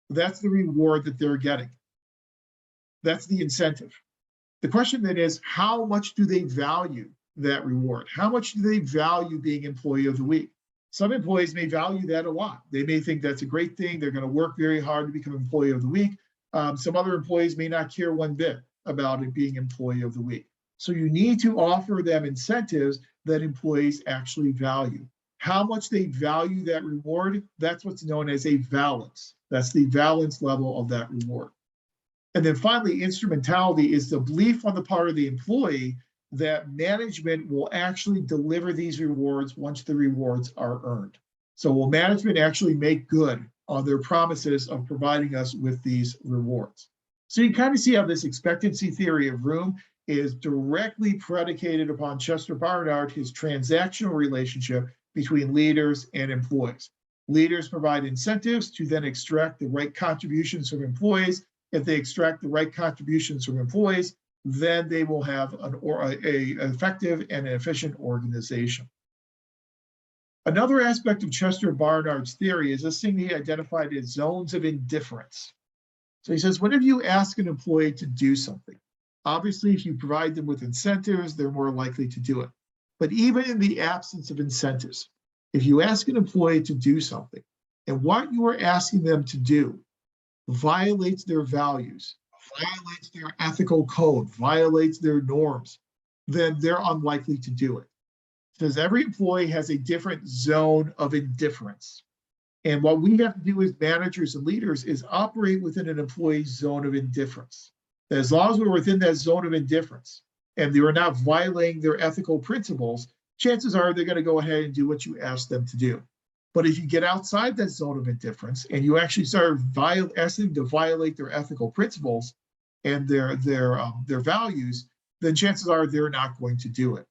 That's the reward that they're getting. That's the incentive. The question then is, how much do they value that reward? How much do they value being Employee of the Week? Some employees may value that a lot. They may think that's a great thing. They're going to work very hard to become Employee of the Week. Some other employees may not care one bit about it being Employee of the Week. So you need to offer them incentives that employees actually value. How much they value that reward, that's what's known as a valence. That's the valence level of that reward. And then finally, instrumentality is the belief on the part of the employee that management will actually deliver these rewards once the rewards are earned. So will management actually make good on their promises of providing us with these rewards? So you kind of see how this expectancy theory of Vroom is directly predicated upon Chester Barnard, his transactional relationship between leaders and employees. Leaders provide incentives to then extract the right contributions from employees. If they extract the right contributions from employees, then they will have an effective and an efficient organization. Another aspect of Chester Barnard's theory is this thing he identified as zones of indifference. So he says, whenever you ask an employee to do something, obviously, if you provide them with incentives, they're more likely to do it. But even in the absence of incentives, if you ask an employee to do something and what you are asking them to do violates their values, violates their ethical code, violates their norms, then they're unlikely to do it. Because every employee has a different zone of indifference. And what we have to do as managers and leaders is operate within an employee's zone of indifference. As long as we're within that zone of indifference and they are not violating their ethical principles, chances are they're going to go ahead and do what you ask them to do. But if you get outside that zone of indifference and you actually start asking them to violate their ethical principles and their values, then chances are they're not going to do it.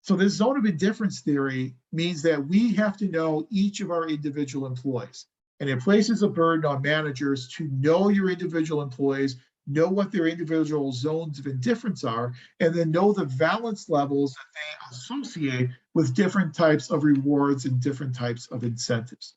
So this zone of indifference theory means that we have to know each of our individual employees. And it places a burden on managers to know your individual employees, know what their individual zones of indifference are, and then know the valence levels that they associate with different types of rewards and different types of incentives.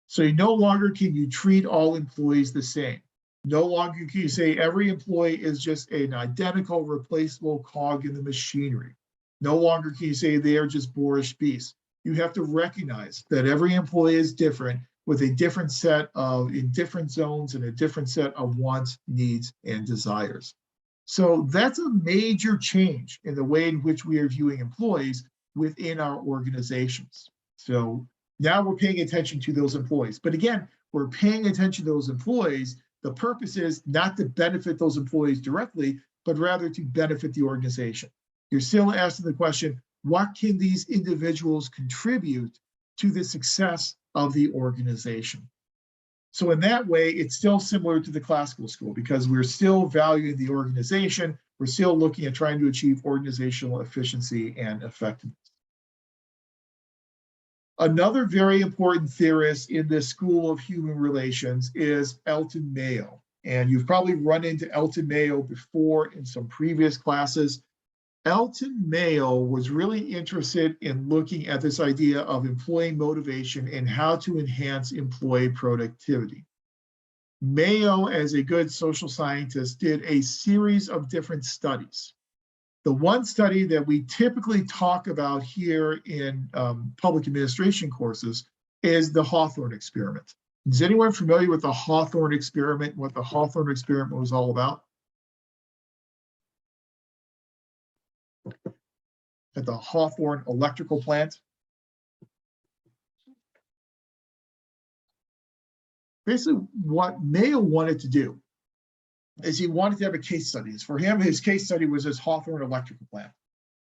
So you no longer can you treat all employees the same. No longer can you say every employee is just an identical replaceable cog in the machinery. No longer can you say they are just boorish beasts. You have to recognize that every employee is different with a different set of, in different zones and a different set of wants, needs, and desires. So that's a major change in the way in which we are viewing employees within our organizations. So now we're paying attention to those employees. But again, we're paying attention to those employees. The purpose is not to benefit those employees directly, but rather to benefit the organization. You're still asking the question, what can these individuals contribute to the success of the organization? So in that way, it's still similar to the classical school because we're still valuing the organization. We're still looking at trying to achieve organizational efficiency and effectiveness. Another very important theorist in this school of human relations is Elton Mayo. And you've probably run into Elton Mayo before in some previous classes. Elton Mayo was really interested in looking at this idea of employee motivation and how to enhance employee productivity. Mayo, as a good social scientist, did a series of different studies. The one study that we typically talk about here in public administration courses is the Hawthorne experiment. Is anyone familiar with the Hawthorne experiment, what the Hawthorne experiment was all about? At the Hawthorne electrical plant. Basically, what Mayo wanted to do is he wanted to have a case study. For him, his case study was his Hawthorne electrical plant.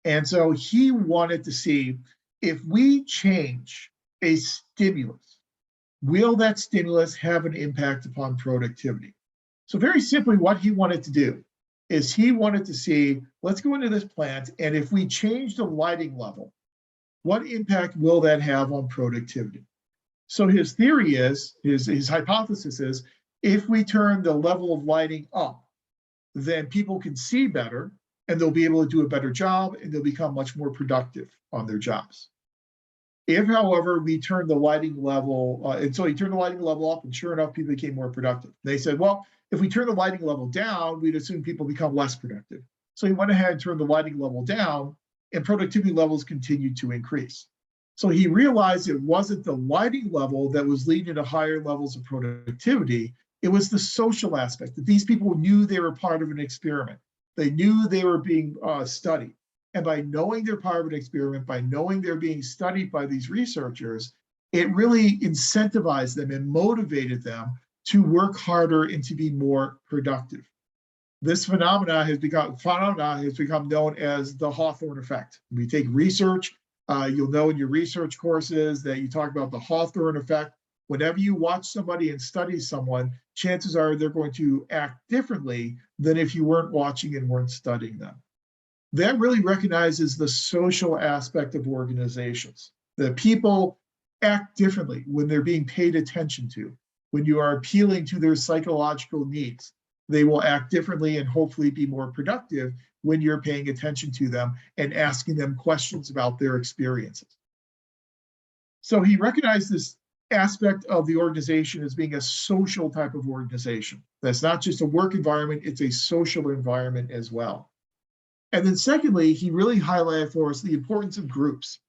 And so he wanted to see if we change a stimulus, will that stimulus have an impact upon productivity? So very simply, what he wanted to do is he wanted to see, let's go into this plant, and if we change the lighting level, what impact will that have on productivity? So his theory is, his hypothesis is, if we turn the level of lighting up, then people can see better and they'll be able to do a better job and they'll become much more productive on their jobs. If, however, we turn the lighting level, and so he turned the lighting level up, and sure enough, people became more productive. They said, well, if we turn the lighting level down, we'd assume people become less productive. So he went ahead and turned the lighting level down, and productivity levels continued to increase. So he realized it wasn't the lighting level that was leading to higher levels of productivity. It was the social aspect, that these people knew they were part of an experiment. They knew they were being studied. And by knowing they're part of an experiment, by knowing they're being studied by these researchers, it really incentivized them and motivated them to work harder and to be more productive. This phenomena has become known as the Hawthorne effect. We take research, you'll know in your research courses that you talk about the Hawthorne effect. Whenever you watch somebody and study someone, chances are they're going to act differently than if you weren't watching and weren't studying them. That really recognizes the social aspect of organizations. The people act differently when they're being paid attention to. When you are appealing to their psychological needs, they will act differently and hopefully be more productive when you're paying attention to them and asking them questions about their experiences. So he recognized this aspect of the organization as being a social type of organization. That's not just a work environment, it's a social environment as well. And then secondly, he really highlighted for us the importance of groups.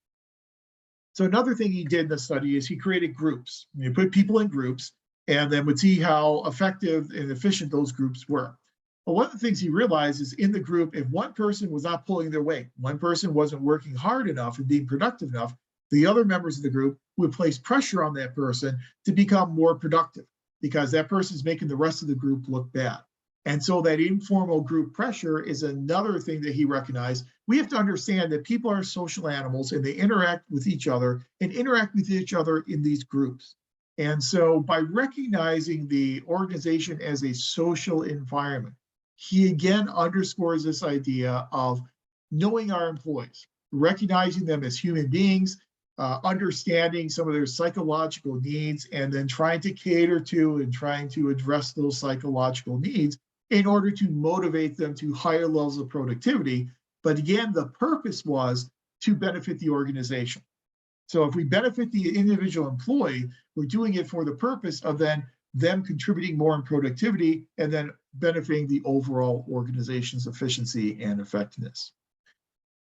So another thing he did in the study is he created groups. You put people in groups and then would see how effective and efficient those groups were. But one of the things he realized is in the group, if one person was not pulling their weight, one person wasn't working hard enough and being productive enough, the other members of the group would place pressure on that person to become more productive because that person is making the rest of the group look bad. And so that informal group pressure is another thing that he recognized. We have to understand that people are social animals and they interact with each other and interact with each other in these groups. And so by recognizing the organization as a social environment, he again underscores this idea of knowing our employees, recognizing them as human beings, understanding some of their psychological needs, and then trying to cater to and trying to address those psychological needs in order to motivate them to higher levels of productivity. But again, the purpose was to benefit the organization. So if we benefit the individual employee, we're doing it for the purpose of then them contributing more in productivity and then benefiting the overall organization's efficiency and effectiveness.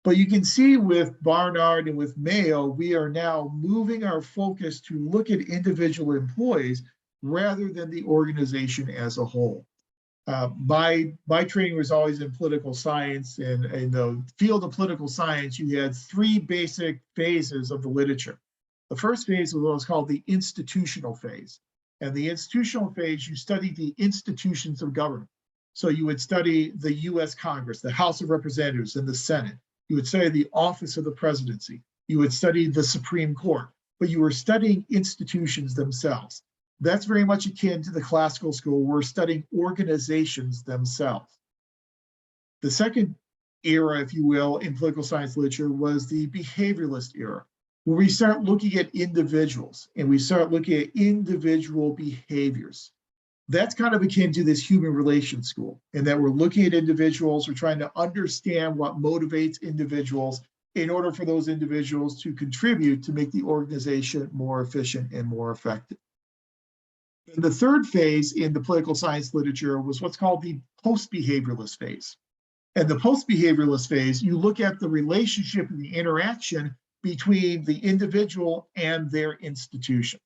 But you can see with Barnard and with Mayo, we are now moving our focus to look at individual employees rather than the organization as a whole. My training was always in political science, and in the field of political science, you had three basic phases of the literature. The first phase was what was called the institutional phase. And the institutional phase, you studied the institutions of government. So you would study the US Congress, the House of Representatives, and the Senate. You would study the office of the presidency. You would study the Supreme Court, but you were studying institutions themselves. That's very much akin to the classical school. We're studying organizations themselves. The second era, if you will, in political science literature was the behavioralist era, where we start looking at individuals and we start looking at individual behaviors. That's kind of akin to this human relations school, in that we're looking at individuals, we're trying to understand what motivates individuals in order for those individuals to contribute to make the organization more efficient and more effective. And the third phase in the political science literature was what's called the post-behavioralist phase. And the post-behavioralist phase, you look at the relationship and the interaction between the individual and their institution.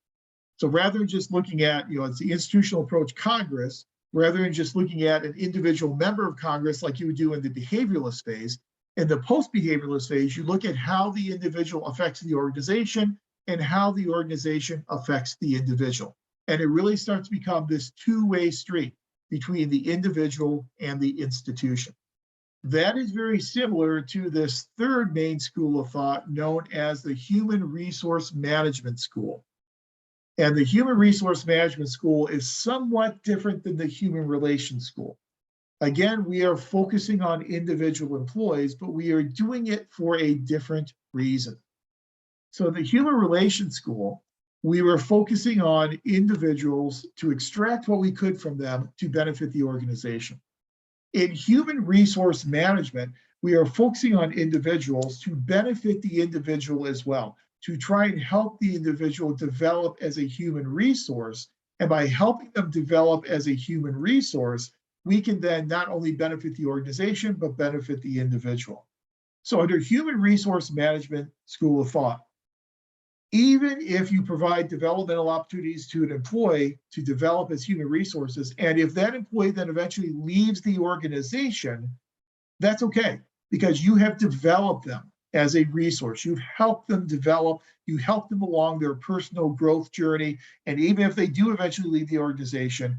So rather than just looking at, it's the institutional approach Congress, rather than just looking at an individual member of Congress like you would do in the behavioralist phase, in the post-behavioralist phase, you look at how the individual affects the organization and how the organization affects the individual. And it really starts to become this two-way street between the individual and the institution. That is very similar to this third main school of thought known as the Human Resource Management School. And the Human Resource Management School is somewhat different than the Human Relations School. Again, we are focusing on individual employees, but we are doing it for a different reason. So the Human Relations School, we were focusing on individuals to extract what we could from them to benefit the organization. In human resource management, we are focusing on individuals to benefit the individual as well, to try and help the individual develop as a human resource. And by helping them develop as a human resource, we can then not only benefit the organization, but benefit the individual. So under Human Resource Management School of Thought, even if you provide developmental opportunities to an employee to develop as human resources, and if that employee then eventually leaves the organization, that's okay, because you have developed them as a resource. You've helped them develop, you help them along their personal growth journey. And even if they do eventually leave the organization,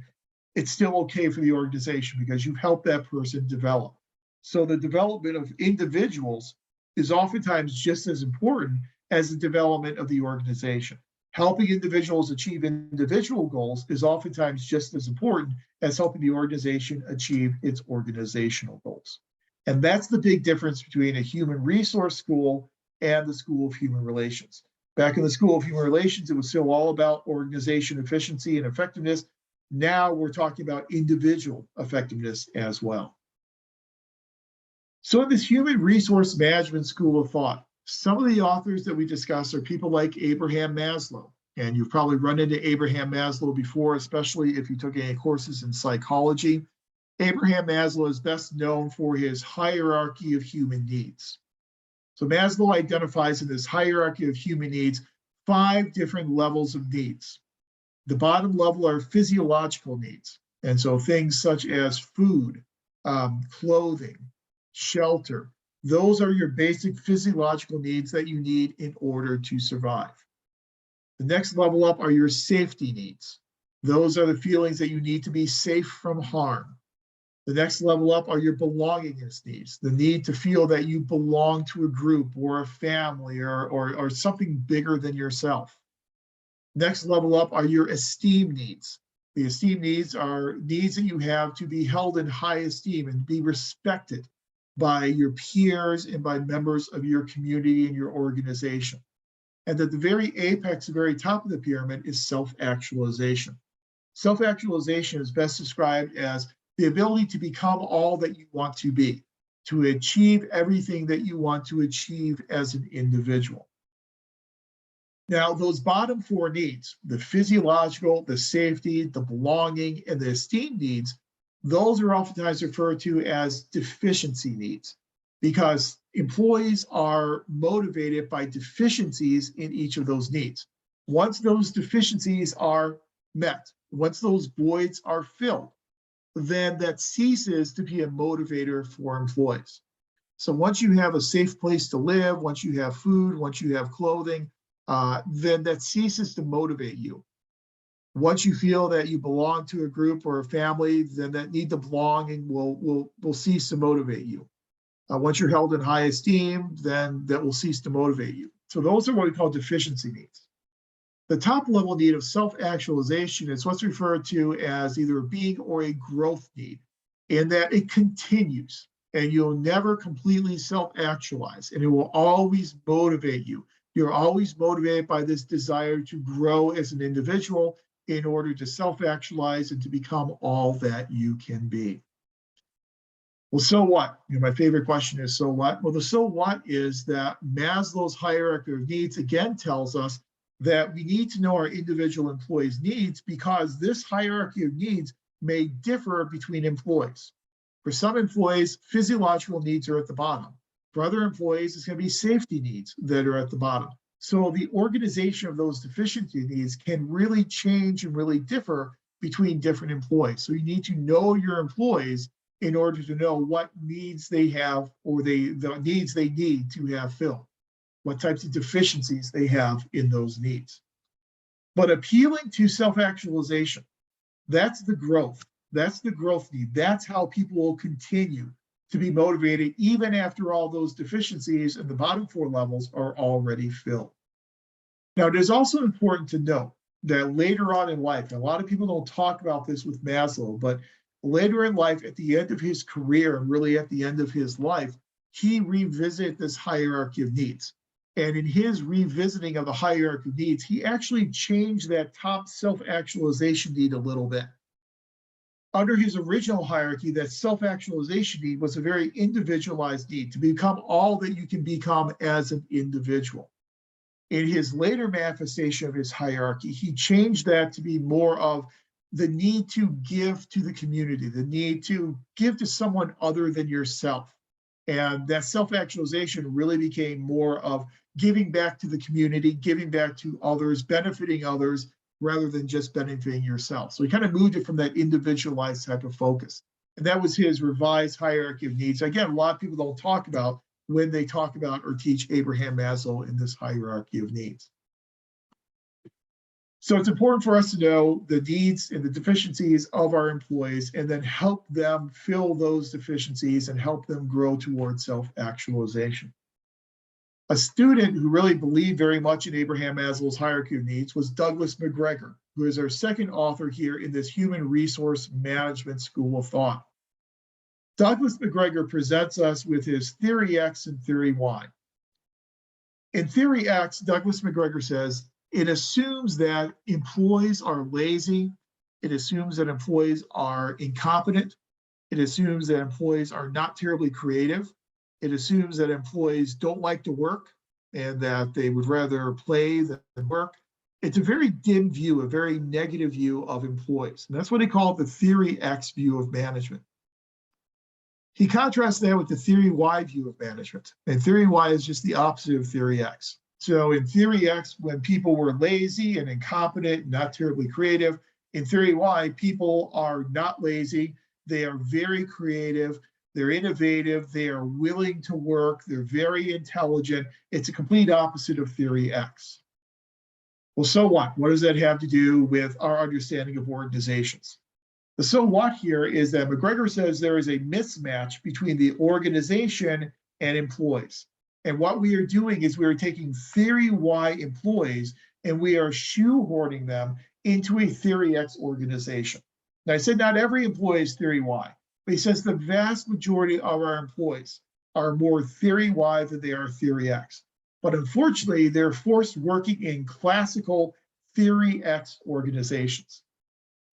it's still okay for the organization because you've helped that person develop. So the development of individuals is oftentimes just as important as the development of the organization. Helping individuals achieve individual goals is oftentimes just as important as helping the organization achieve its organizational goals. And that's the big difference between a human resource school and the School of Human Relations. Back in the School of Human Relations, it was still all about organization efficiency and effectiveness. Now we're talking about individual effectiveness as well. So in this Human Resource Management School of Thought, some of the authors that we discuss are people like Abraham Maslow. And you've probably run into Abraham Maslow before, especially if you took any courses in psychology. Abraham Maslow is best known for his hierarchy of human needs. So Maslow identifies in this hierarchy of human needs 5 different levels of needs. The bottom level are physiological needs. And so things such as food, clothing, shelter, those are your basic physiological needs that you need in order to survive. The next level up are your safety needs. Those are the feelings that you need to be safe from harm. The next level up are your belongingness needs, the need to feel that you belong to a group or a family or something bigger than yourself. Next level up are your esteem needs. The esteem needs are needs that you have to be held in high esteem and be respected by your peers and by members of your community and your organization. And at the very apex, the very top of the pyramid is self-actualization. Self-actualization is best described as the ability to become all that you want to be, to achieve everything that you want to achieve as an individual. Now, those bottom 4 needs, the physiological, the safety, the belonging, and the esteem needs, those are oftentimes referred to as deficiency needs because employees are motivated by deficiencies in each of those needs. Once those deficiencies are met, once those voids are filled, then that ceases to be a motivator for employees. So once you have a safe place to live, once you have food, once you have clothing, then that ceases to motivate you. Once you feel that you belong to a group or a family, then that need to belong will cease to motivate you. Once you're held in high esteem, then that will cease to motivate you. So those are what we call deficiency needs. The top level need of self-actualization is what's referred to as either a being or a growth need, in that it continues and you'll never completely self-actualize and it will always motivate you. You're always motivated by this desire to grow as an individual in order to self-actualize and to become all that you can be. Well, so what? My favorite question is, so what? Well, the so what is that Maslow's hierarchy of needs again tells us that we need to know our individual employees' needs, because this hierarchy of needs may differ between employees. For some employees, physiological needs are at the bottom. For other employees, it's going to be safety needs that are at the bottom. So the organization of those deficiency needs can really change and really differ between different employees. So you need to know your employees in order to know what needs they have, or the needs they need to have filled, what types of deficiencies they have in those needs. But appealing to self-actualization, that's the growth. That's the growth need. That's how people will continue to be motivated even after all those deficiencies in the bottom 4 levels are already filled. Now, it is also important to note that later on in life, and a lot of people don't talk about this with Maslow, but later in life, at the end of his career and really at the end of his life, he revisited this hierarchy of needs. And in his revisiting of the hierarchy of needs, he actually changed that top self-actualization need a little bit. Under his original hierarchy, that self-actualization need was a very individualized need to become all that you can become as an individual. In his later manifestation of his hierarchy, he changed that to be more of the need to give to the community, the need to give to someone other than yourself. And that self-actualization really became more of giving back to the community, giving back to others, benefiting others, rather than just benefiting yourself. So he kind of moved it from that individualized type of focus. And that was his revised hierarchy of needs. Again, a lot of people don't talk about when they talk about or teach Abraham Maslow in this hierarchy of needs. So it's important for us to know the needs and the deficiencies of our employees, and then help them fill those deficiencies and help them grow towards self-actualization. A student who really believed very much in Abraham Maslow's hierarchy of needs was Douglas McGregor, who is our second author here in this human resource management school of thought. Douglas McGregor presents us with his theory X and theory Y. In theory X, Douglas McGregor says, it assumes that employees are lazy. It assumes that employees are incompetent. It assumes that employees are not terribly creative. It assumes that employees don't like to work and that they would rather play than work. It's a very dim view, a very negative view of employees. And that's what he called the theory X view of management. He contrasts that with the theory Y view of management. And theory Y is just the opposite of theory X. So in theory X, when people were lazy and incompetent, not terribly creative, in theory Y, people are not lazy. They are very creative. They're innovative. They are willing to work. They're very intelligent. It's a complete opposite of theory X. Well, so what? What does that have to do with our understanding of organizations? The so what here is that McGregor says there is a mismatch between the organization and employees. And what we are doing is we are taking theory Y employees and we are shoehorning them into a theory X organization. Now, I said not every employee is theory Y, but he says the vast majority of our employees are more theory Y than they are theory X. But unfortunately, they're forced working in classical theory X organizations.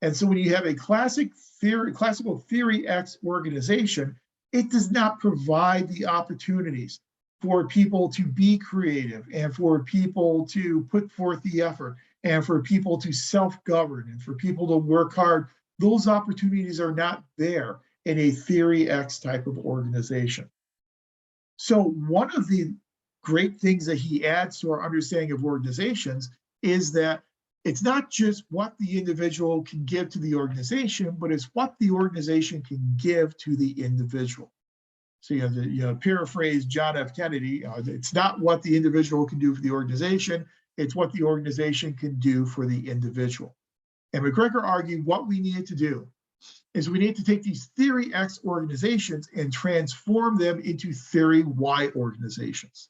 And so when you have a classical theory X organization, it does not provide the opportunities for people to be creative and for people to put forth the effort and for people to self-govern and for people to work hard. Those opportunities are not there in a theory X type of organization. So one of the great things that he adds to our understanding of organizations is that it's not just what the individual can give to the organization, but it's what the organization can give to the individual. So paraphrase John F. Kennedy, it's not what the individual can do for the organization, it's what the organization can do for the individual. And McGregor argued what we needed to do is we need to take these theory X organizations and transform them into theory Y organizations.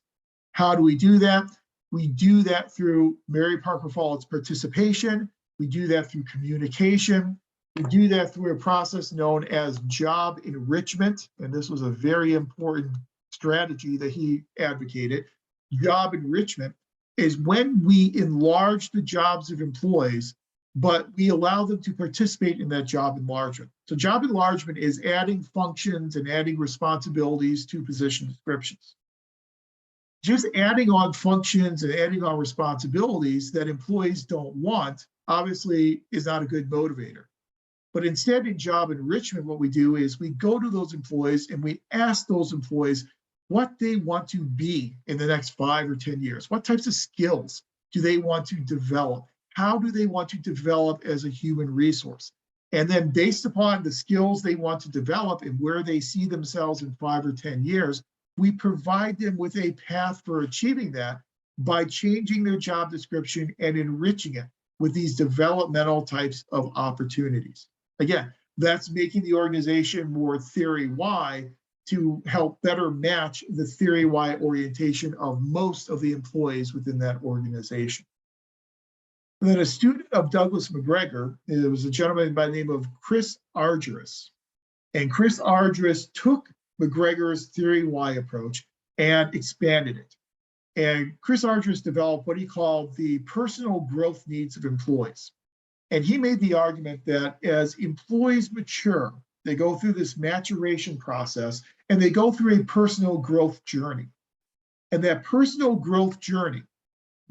How do we do that? We do that through Mary Parker Follett's participation. We do that through communication. We do that through a process known as job enrichment. And this was a very important strategy that he advocated. Job enrichment is when we enlarge the jobs of employees but we allow them to participate in that job enlargement. So job enlargement is adding functions and adding responsibilities to position descriptions. Just adding on functions and adding on responsibilities that employees don't want obviously is not a good motivator. But instead, in job enrichment, what we do is we go to those employees and we ask those employees what they want to be in the next 5 or 10 years. What types of skills do they want to develop? How do they want to develop as a human resource? And then based upon the skills they want to develop and where they see themselves in 5 or 10 years, we provide them with a path for achieving that by changing their job description and enriching it with these developmental types of opportunities. Again, that's making the organization more theory Y to help better match the theory Y orientation of most of the employees within that organization. And then a student of Douglas McGregor, it was a gentleman by the name of Chris Argyris. And Chris Argyris took McGregor's theory Y approach and expanded it. And Chris Argyris developed what he called the personal growth needs of employees. And he made the argument that as employees mature, they go through this maturation process and they go through a personal growth journey. And that personal growth journey,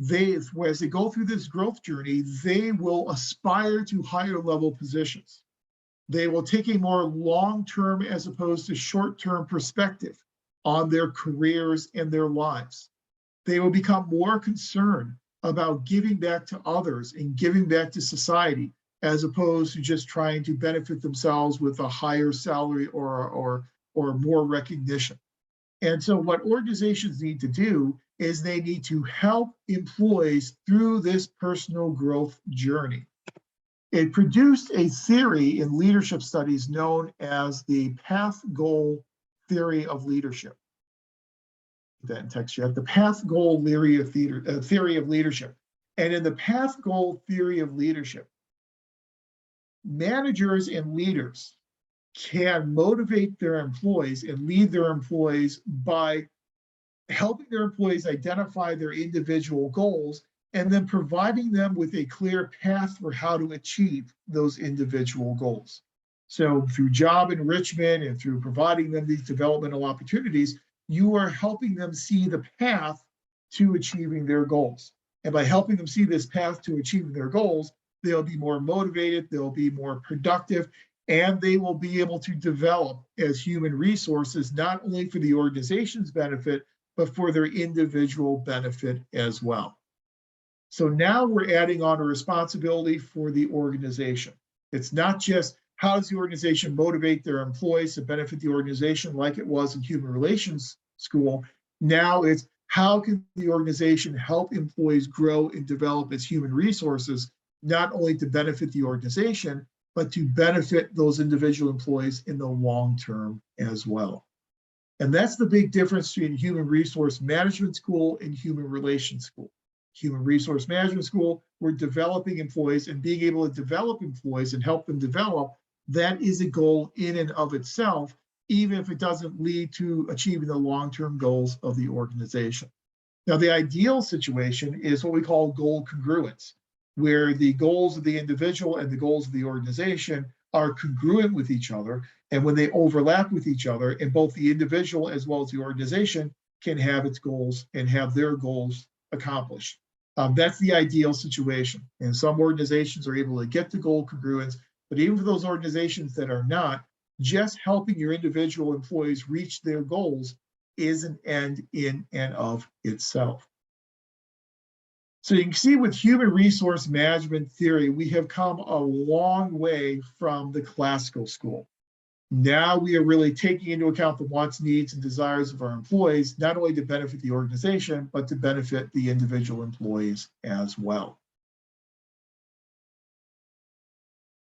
as they go through this growth journey, they will aspire to higher level positions. They will take a more long-term as opposed to short-term perspective on their careers and their lives. They will become more concerned about giving back to others and giving back to society, as opposed to just trying to benefit themselves with a higher salary or more recognition. And so what organizations need to do is they need to help employees through this personal growth journey. It produced a theory in leadership studies known as the path goal theory of leadership. That in text yet, the path goal theory of leadership. And in the path goal theory of leadership, managers and leaders can motivate their employees and lead their employees by helping their employees identify their individual goals and then providing them with a clear path for how to achieve those individual goals. So through job enrichment and through providing them these developmental opportunities, you are helping them see the path to achieving their goals. And by helping them see this path to achieving their goals, they'll be more motivated, they'll be more productive, and they will be able to develop as human resources, not only for the organization's benefit, but for their individual benefit as well. So now we're adding on a responsibility for the organization. It's not just how does the organization motivate their employees to benefit the organization like it was in human relations school. Now it's how can the organization help employees grow and develop as human resources, not only to benefit the organization, but to benefit those individual employees in the long term as well. And that's the big difference between human resource management school and human relations school. Human resource management school, we're developing employees, and being able to develop employees and help them develop, that is a goal in and of itself, even if it doesn't lead to achieving the long-term goals of the organization. Now, the ideal situation is what we call goal congruence, where the goals of the individual and the goals of the organization are congruent with each other. And when they overlap with each other, and both the individual as well as the organization can have its goals and have their goals accomplished. That's the ideal situation. And some organizations are able to get the goal congruence, but even for those organizations that are not, just helping your individual employees reach their goals is an end in and of itself. So you can see with human resource management theory, we have come a long way from the classical school. Now we are really taking into account the wants, needs, and desires of our employees, not only to benefit the organization, but to benefit the individual employees as well.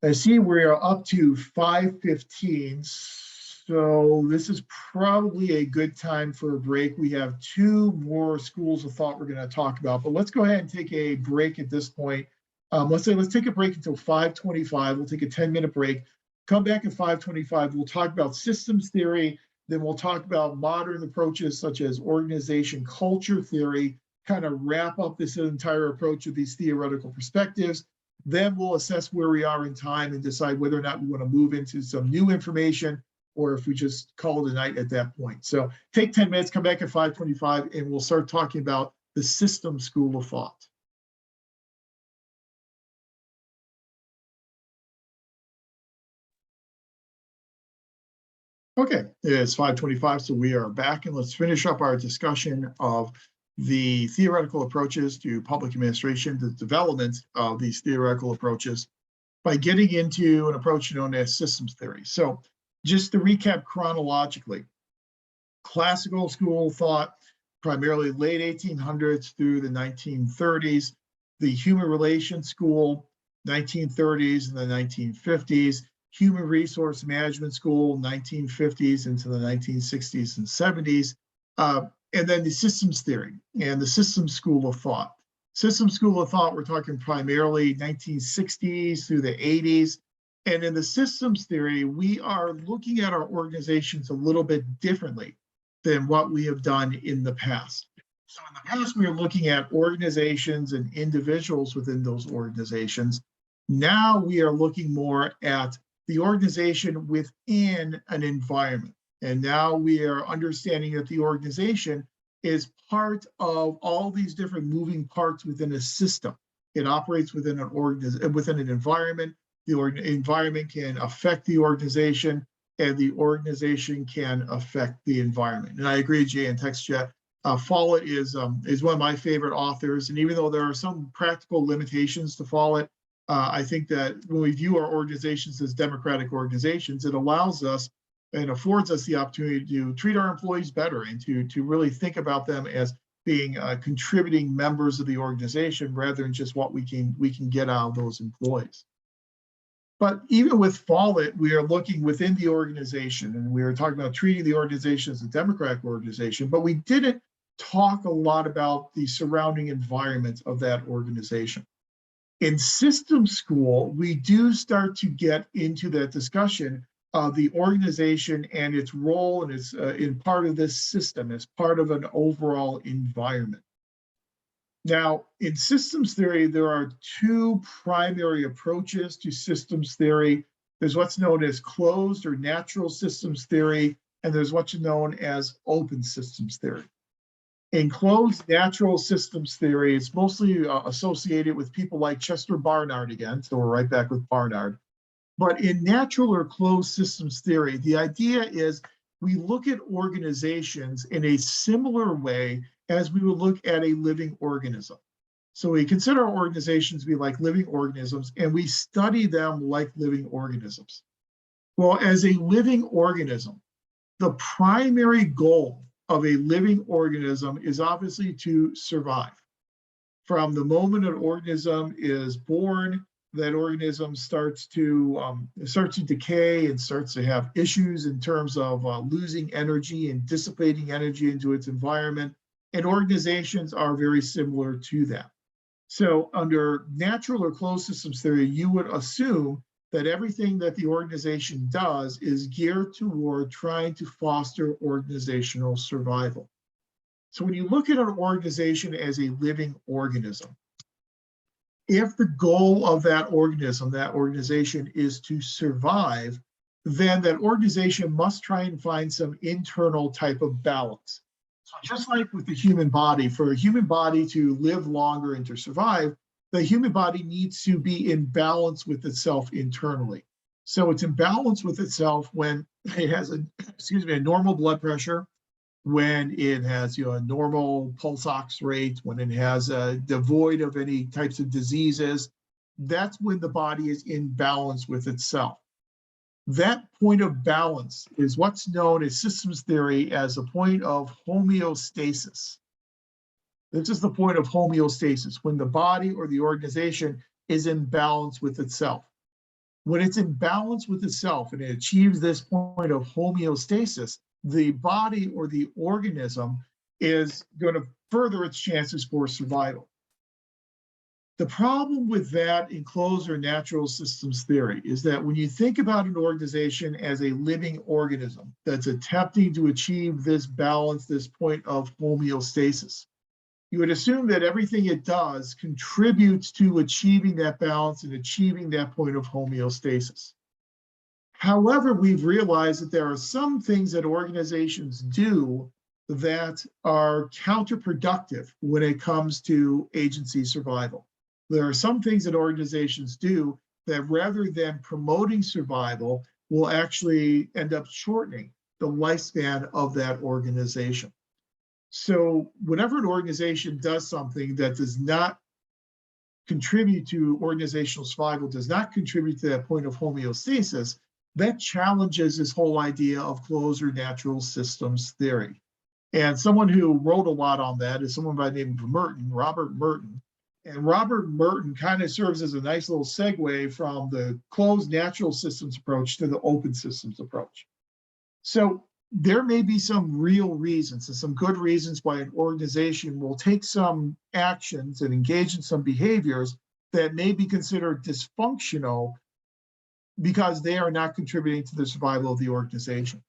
I see we are up to 5:15, so this is probably a good time for a break. We have 2 more schools of thought we're going to talk about, but let's go ahead and take a break at this point. Let's take a break until 5:25. We'll take a 10-minute break. Come back at 5:25. We'll talk about systems theory. Then we'll talk about modern approaches such as organization culture theory, kind of wrap up this entire approach of these theoretical perspectives. Then we'll assess where we are in time and decide whether or not we want to move into some new information or if we just call it a night at that point. So take 10 minutes, come back at 5:25, and we'll start talking about the system school of thought. Okay, it's 5:25, so we are back, and let's finish up our discussion of the theoretical approaches to public administration, the development of these theoretical approaches by getting into an approach known as systems theory. So just to recap chronologically, classical school thought, primarily late 1800s through the 1930s, the human relations school, 1930s and the 1950s, human resource management school, 1950s into the 1960s and 70s, and then the systems theory and the systems school of thought. Systems school of thought, we're talking primarily 1960s through the 80s. And in the systems theory, we are looking at our organizations a little bit differently than what we have done in the past. So in the past, we were looking at organizations and individuals within those organizations. Now we are looking more at the organization within an environment. And now we are understanding that the organization is part of all these different moving parts within a system. It operates within an environment. The environment can affect the organization, and the organization can affect the environment. And I agree, Jay and TextJet. Follett is one of my favorite authors, and even though there are some practical limitations to Follett, I think that when we view our organizations as democratic organizations, it allows us and affords us the opportunity to treat our employees better and to really think about them as being contributing members of the organization rather than just what we can get out of those employees. But even with Follett, we are looking within the organization, and we were talking about treating the organization as a democratic organization, but we didn't talk a lot about the surrounding environment of that organization. In system school, we do start to get into that discussion of the organization and its role and its in part of this system as part of an overall environment. Now, in systems theory, there are two primary approaches to systems theory. There's what's known as closed or natural systems theory, and there's what's known as open systems theory. In closed natural systems theory, it's mostly associated with people like Chester Barnard again, so we're right back with Barnard. But in natural or closed systems theory, the idea is we look at organizations in a similar way as we would look at a living organism. So we consider our organizations to be like living organisms, and we study them like living organisms. Well, as a living organism, the primary goal of a living organism is obviously to survive. From the moment an organism is born, that organism starts to decay and starts to have issues in terms of losing energy and dissipating energy into its environment. And organizations are very similar to that. So under natural or closed systems theory, you would assume that everything that the organization does is geared toward trying to foster organizational survival. So when you look at an organization as a living organism, if the goal of that organization is to survive, then that organization must try and find some internal type of balance. So just like with the human body, for a human body to live longer and to survive, the human body needs to be in balance with itself internally. So it's in balance with itself when it has a normal blood pressure, when it has a normal pulse ox rate, when it has devoid of any types of diseases. That's when the body is in balance with itself. That point of balance is what's known as systems theory as a point of homeostasis. This is the point of homeostasis, when the body or the organization is in balance with itself. When it's in balance with itself and it achieves this point of homeostasis, the body or the organism is going to further its chances for survival. The problem with that in closed or natural systems theory is that when you think about an organization as a living organism that's attempting to achieve this balance, this point of homeostasis, you would assume that everything it does contributes to achieving that balance and achieving that point of homeostasis. However, we've realized that there are some things that organizations do that are counterproductive when it comes to agency survival. There are some things that organizations do that, rather than promoting survival, will actually end up shortening the lifespan of that organization. So whenever an organization does something that does not contribute to organizational survival, does not contribute to that point of homeostasis, that challenges this whole idea of closed or natural systems theory. And someone who wrote a lot on that is someone by the name of Merton, Robert Merton. And Robert Merton kind of serves as a nice little segue from the closed natural systems approach to the open systems approach. So there may be some real reasons and some good reasons why an organization will take some actions and engage in some behaviors that may be considered dysfunctional because they are not contributing to the survival of the organization.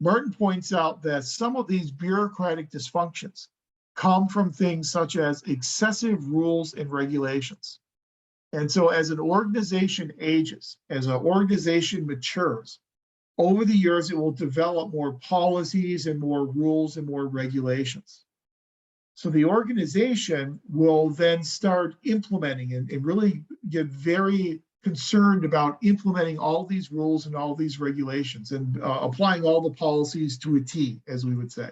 Merton points out that some of these bureaucratic dysfunctions come from things such as excessive rules and regulations. And so as an organization ages, as an organization matures, over the years, it will develop more policies and more rules and more regulations. So the organization will then start implementing and really get very concerned about implementing all these rules and all these regulations and applying all the policies to a T, as we would say.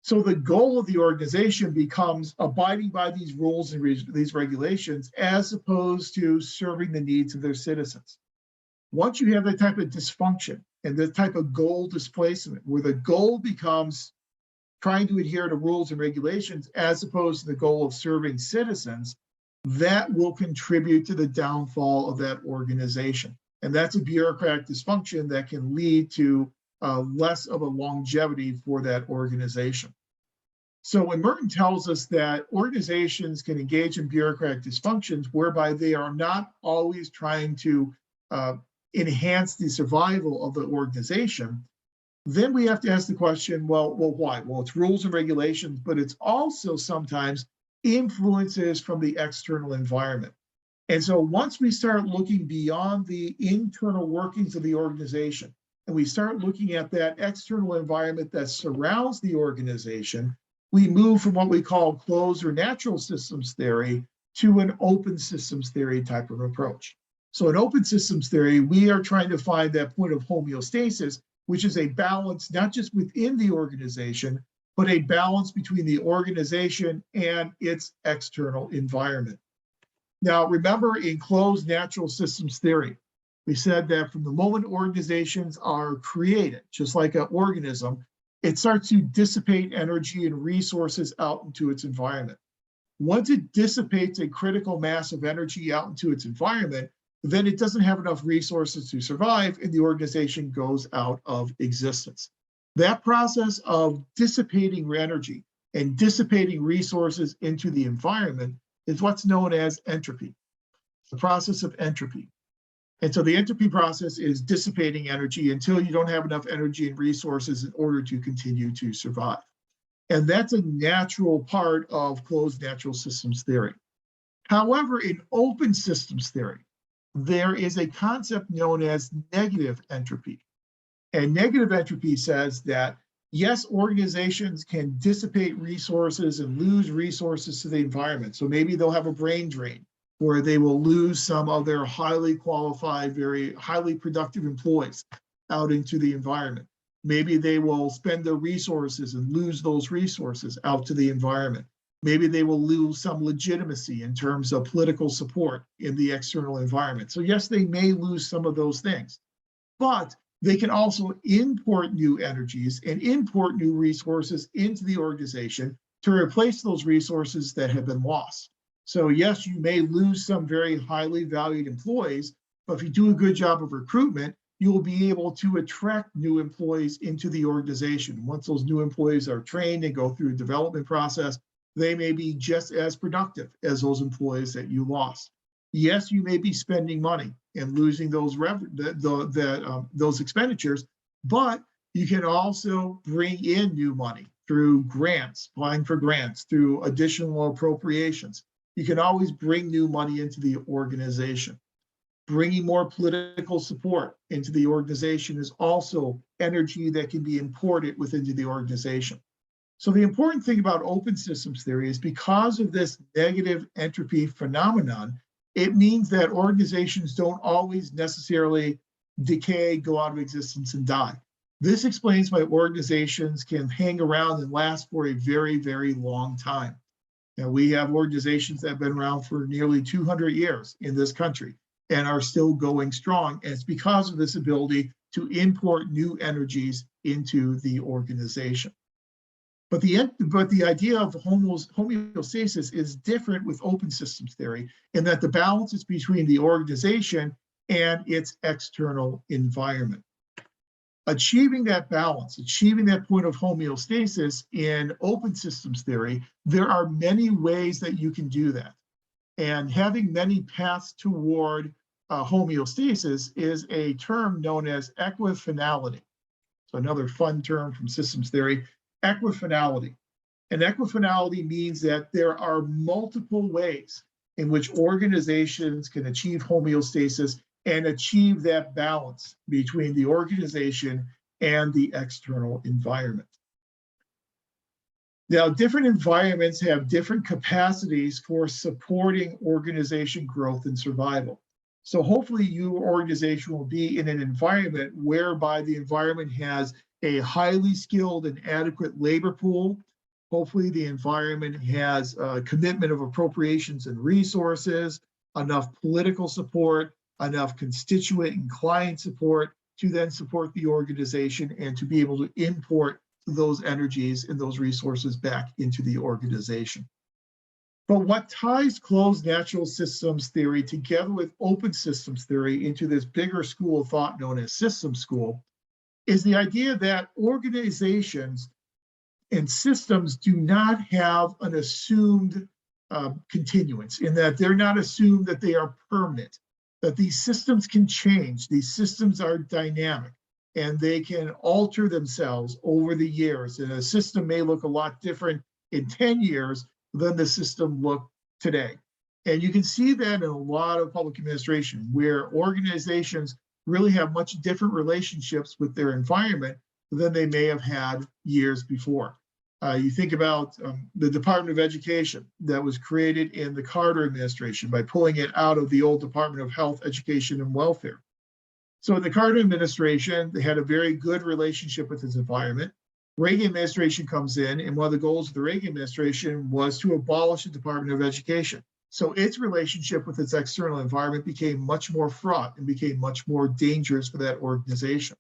So the goal of the organization becomes abiding by these rules and these regulations as opposed to serving the needs of their citizens. Once you have that type of dysfunction and that type of goal displacement, where the goal becomes trying to adhere to rules and regulations as opposed to the goal of serving citizens, that will contribute to the downfall of that organization. And that's a bureaucratic dysfunction that can lead to less of a longevity for that organization. So when Merton tells us that organizations can engage in bureaucratic dysfunctions whereby they are not always trying to enhance the survival of the organization, then we have to ask the question, well, why? Well, it's rules and regulations, but it's also sometimes influences from the external environment. And so once we start looking beyond the internal workings of the organization, and we start looking at that external environment that surrounds the organization, we move from what we call closed or natural systems theory to an open systems theory type of approach. So in open systems theory, we are trying to find that point of homeostasis, which is a balance not just within the organization, but a balance between the organization and its external environment. Now, remember, in closed natural systems theory, we said that from the moment organizations are created, just like an organism, it starts to dissipate energy and resources out into its environment. Once it dissipates a critical mass of energy out into its environment, then it doesn't have enough resources to survive and the organization goes out of existence. That process of dissipating energy and dissipating resources into the environment is what's known as entropy, the process of entropy. And so the entropy process is dissipating energy until you don't have enough energy and resources in order to continue to survive. And that's a natural part of closed natural systems theory. However, in open systems theory, there is a concept known as negative entropy. And negative entropy says that, yes, organizations can dissipate resources and lose resources to the environment. So maybe they'll have a brain drain where they will lose some of their highly qualified, very highly productive employees out into the environment. Maybe they will spend their resources and lose those resources out to the environment. Maybe they will lose some legitimacy in terms of political support in the external environment. So yes, they may lose some of those things, but they can also import new energies and import new resources into the organization to replace those resources that have been lost. So yes, you may lose some very highly valued employees, but if you do a good job of recruitment, you will be able to attract new employees into the organization. Once those new employees are trained and go through a development process, they may be just as productive as those employees that you lost. Yes, you may be spending money and losing those those expenditures, but you can also bring in new money through grants, applying for grants, through additional appropriations. You can always bring new money into the organization. Bringing more political support into the organization is also energy that can be imported within the organization. So the important thing about open systems theory is because of this negative entropy phenomenon, it means that organizations don't always necessarily decay, go out of existence, and die. This explains why organizations can hang around and last for a very, very long time. Now, we have organizations that have been around for nearly 200 years in this country and are still going strong. And it's because of this ability to import new energies into the organization. But the idea of homeostasis is different with open systems theory in that the balance is between the organization and its external environment. Achieving that balance, achieving that point of homeostasis in open systems theory, there are many ways that you can do that. And having many paths toward homeostasis is a term known as equifinality. So another fun term from systems theory, equifinality. And equifinality means that there are multiple ways in which organizations can achieve homeostasis and achieve that balance between the organization and the external environment. Now, different environments have different capacities for supporting organization growth and survival. So hopefully your organization will be in an environment whereby the environment has a highly skilled and adequate labor pool. Hopefully the environment has a commitment of appropriations and resources, enough political support, enough constituent and client support to then support the organization and to be able to import those energies and those resources back into the organization. But what ties closed natural systems theory together with open systems theory into this bigger school of thought known as systems school is the idea that organizations and systems do not have an assumed continuance, in that they're not assumed that they are permanent, that these systems can change. These systems are dynamic and they can alter themselves over the years. And a system may look a lot different in 10 years than the system looked today. And you can see that in a lot of public administration where organizations really have much different relationships with their environment than they may have had years before. You think about the Department of Education that was created in the Carter administration by pulling it out of the old Department of Health, Education, and Welfare. So in the Carter administration, they had a very good relationship with its environment. Reagan administration comes in, and one of the goals of the Reagan administration was to abolish the Department of Education. So its relationship with its external environment became much more fraught and became much more dangerous for that organization.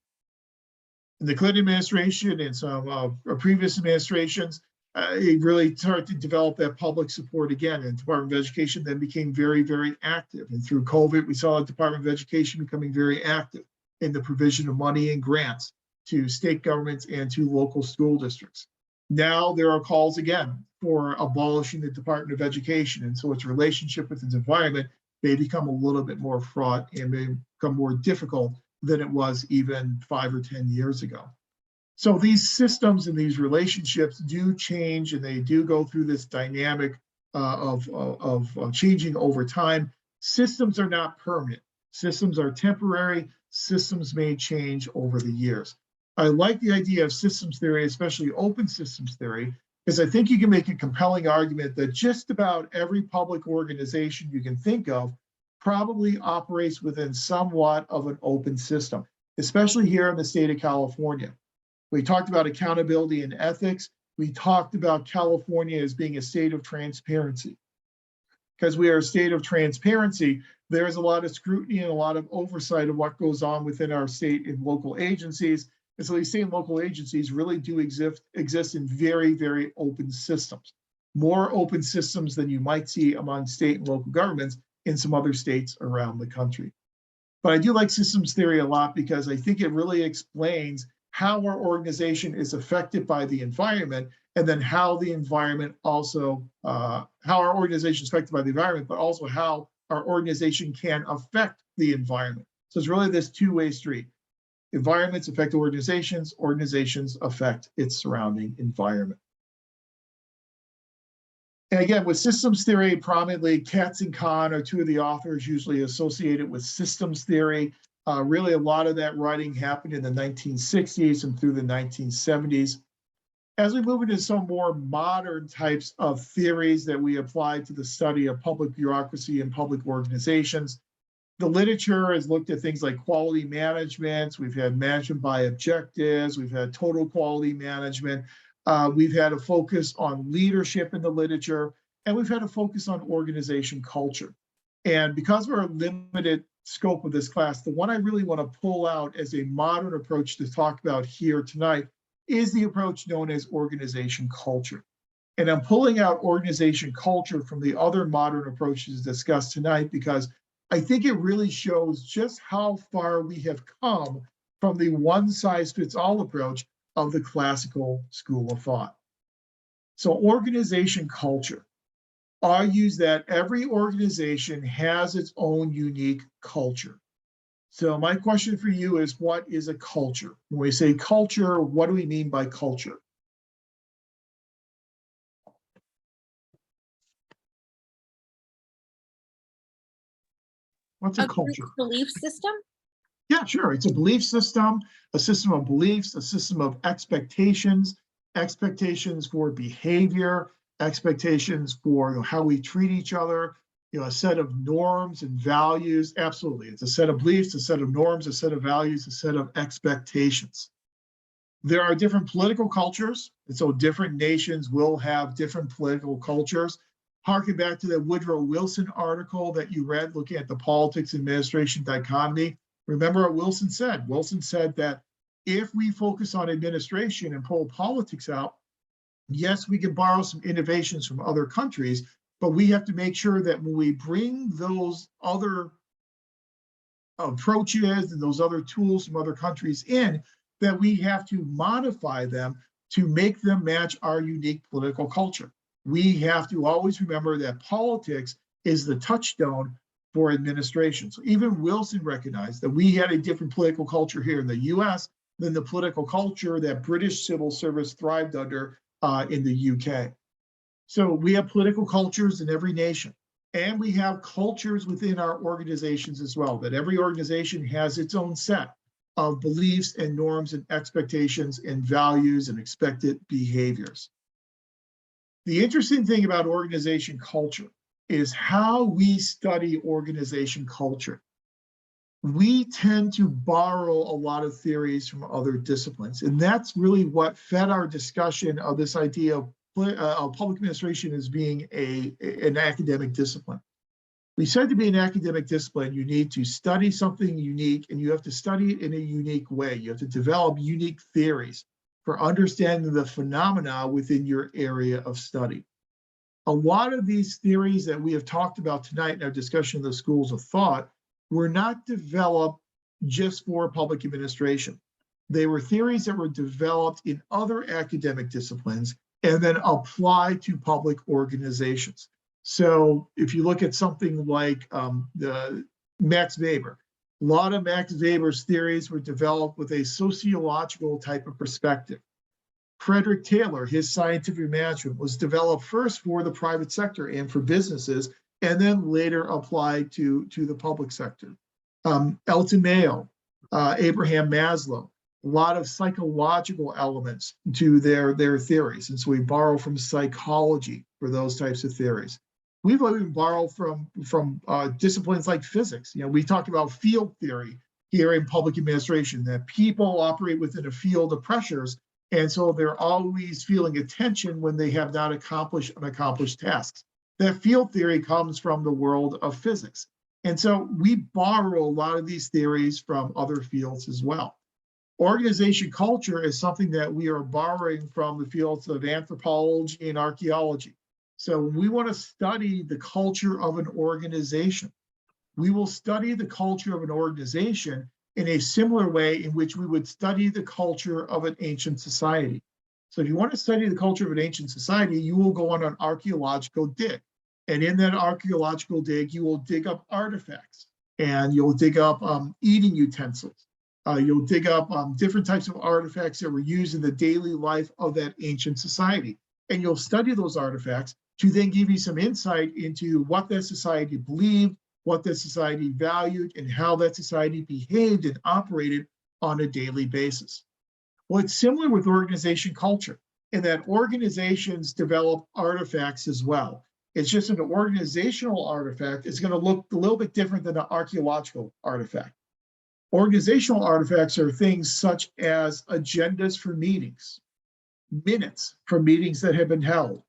In the Clinton administration and some previous administrations, it really started to develop that public support again. And the Department of Education then became very, very active. And through COVID, we saw the Department of Education becoming very active in the provision of money and grants to state governments and to local school districts. Now there are calls again for abolishing the Department of Education. And so its relationship with its environment may become a little bit more fraught and may become more difficult than it was even 5 or 10 years ago. So these systems and these relationships do change, and they do go through this dynamic of changing over time. Systems are not permanent. Systems are temporary. Systems may change over the years. I like the idea of systems theory, especially open systems theory, because I think you can make a compelling argument that just about every public organization you can think of probably operates within somewhat of an open system, especially here in the state of California. We talked about accountability and ethics. We talked about California as being a state of transparency. Because we are a state of transparency, there's a lot of scrutiny and a lot of oversight of what goes on within our state and local agencies. And so these state and local agencies really do exist in very, very open systems. More open systems than you might see among state and local governments in some other states around the country. But I do like systems theory a lot because I think it really explains how our organization is affected by the environment, and then how the environment also, how our organization is affected by the environment, but also how our organization can affect the environment. So it's really this two-way street. Environments affect organizations. Organizations affect its surrounding environment. And again, with systems theory, prominently Katz and Kahn are two of the authors usually associated with systems theory. Really, a lot of that writing happened in the 1960s and through the 1970s. As we move into some more modern types of theories that we apply to the study of public bureaucracy and public organizations, the literature has looked at things like quality management. We've had management by objectives. We've had total quality management. We've had a focus on leadership in the literature, and we've had a focus on organization culture. And because of our limited scope of this class, the one I really want to pull out as a modern approach to talk about here tonight is the approach known as organization culture. And I'm pulling out organization culture from the other modern approaches discussed tonight because I think it really shows just how far we have come from the one-size-fits-all approach of the classical school of thought. So organization culture argues that every organization has its own unique culture. So my question for you is, what is a culture? When we say culture, what do we mean by culture? What's a culture? Belief system? Yeah, sure. It's a belief system, a system of beliefs, a system of expectations, expectations for behavior, expectations for how we treat each other, a set of norms and values. Absolutely. It's a set of beliefs, a set of norms, a set of values, a set of expectations. There are different political cultures, and so different nations will have different political cultures. Harking back to the Woodrow Wilson article that you read, looking at the politics administration dichotomy. Remember what Wilson said? Wilson said that if we focus on administration and pull politics out, yes, we can borrow some innovations from other countries, but we have to make sure that when we bring those other approaches and those other tools from other countries in, that we have to modify them to make them match our unique political culture. We have to always remember that politics is the touchstone for administration. So even Wilson recognized that we had a different political culture here in the US than the political culture that British civil service thrived under in the UK. So we have political cultures in every nation, and we have cultures within our organizations as well, that every organization has its own set of beliefs and norms and expectations and values and expected behaviors. The interesting thing about organization culture is how we study organization culture. We tend to borrow a lot of theories from other disciplines, and that's really what fed our discussion of this idea of public administration as being an academic discipline. We said to be an academic discipline, you need to study something unique, and you have to study it in a unique way. You have to develop unique theories for understanding the phenomena within your area of study. A lot of these theories that we have talked about tonight in our discussion of the schools of thought were not developed just for public administration. They were theories that were developed in other academic disciplines and then applied to public organizations. So if you look at something like Max Weber, a lot of Max Weber's theories were developed with a sociological type of perspective. Frederick Taylor, his scientific management was developed first for the private sector and for businesses, and then later applied to the public sector. Elton Mayo, Abraham Maslow, a lot of psychological elements to their theories. And so we borrow from psychology for those types of theories. We've even borrowed from disciplines like physics. We talk about field theory here in public administration, that people operate within a field of pressures, and so they're always feeling a tension when they have not accomplished unaccomplished tasks. That field theory comes from the world of physics. And so we borrow a lot of these theories from other fields as well. Organization culture is something that we are borrowing from the fields of anthropology and archaeology. So when we want to study the culture of an organization, we will study the culture of an organization in a similar way in which we would study the culture of an ancient society. So if you want to study the culture of an ancient society, you will go on an archaeological dig. And in that archaeological dig, you will dig up artifacts, and you'll dig up eating utensils, You'll dig up different types of artifacts that were used in the daily life of that ancient society. And you'll study those artifacts to then give you some insight into what that society believed, what that society valued, and how that society behaved and operated on a daily basis. Well, it's similar with organization culture in that organizations develop artifacts as well. It's just an organizational artifact is going to look a little bit different than an archaeological artifact. Organizational artifacts are things such as agendas for meetings, minutes from meetings that have been held,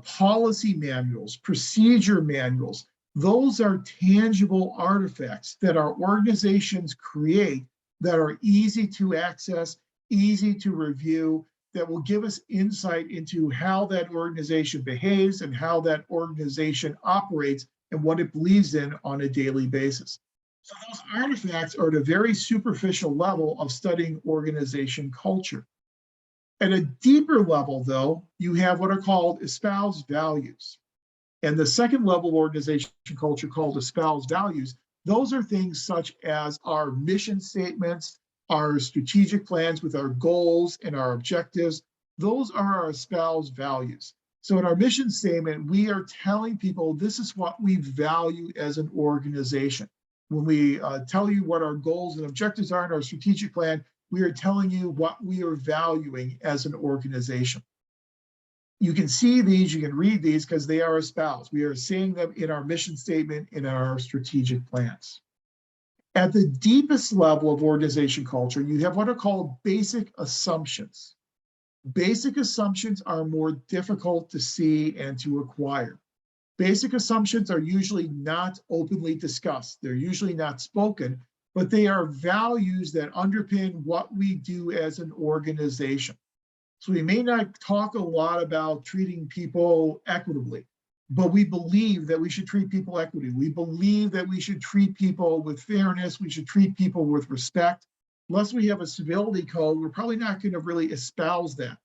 policy manuals, procedure manuals. Those are tangible artifacts that our organizations create that are easy to access, easy to review, that will give us insight into how that organization behaves and how that organization operates and what it believes in on a daily basis. So those artifacts are at a very superficial level of studying organization culture. At a deeper level, though, you have what are called espoused values. And the second level of organization culture, called espoused values, those are things such as our mission statements, our strategic plans with our goals and our objectives. Those are our espoused values. So in our mission statement, we are telling people this is what we value as an organization. When we tell you what our goals and objectives are in our strategic plan, we are telling you what we are valuing as an organization. You can see these, you can read these because they are espoused. We are seeing them in our mission statement, in our strategic plans. At the deepest level of organization culture, you have what are called basic assumptions. Basic assumptions are more difficult to see and to acquire. Basic assumptions are usually not openly discussed. They're usually not spoken, but they are values that underpin what we do as an organization. So we may not talk a lot about treating people equitably, but we believe that we should treat people equitably. We believe that we should treat people with fairness. We should treat people with respect. Unless we have a civility code, we're probably not going to really espouse that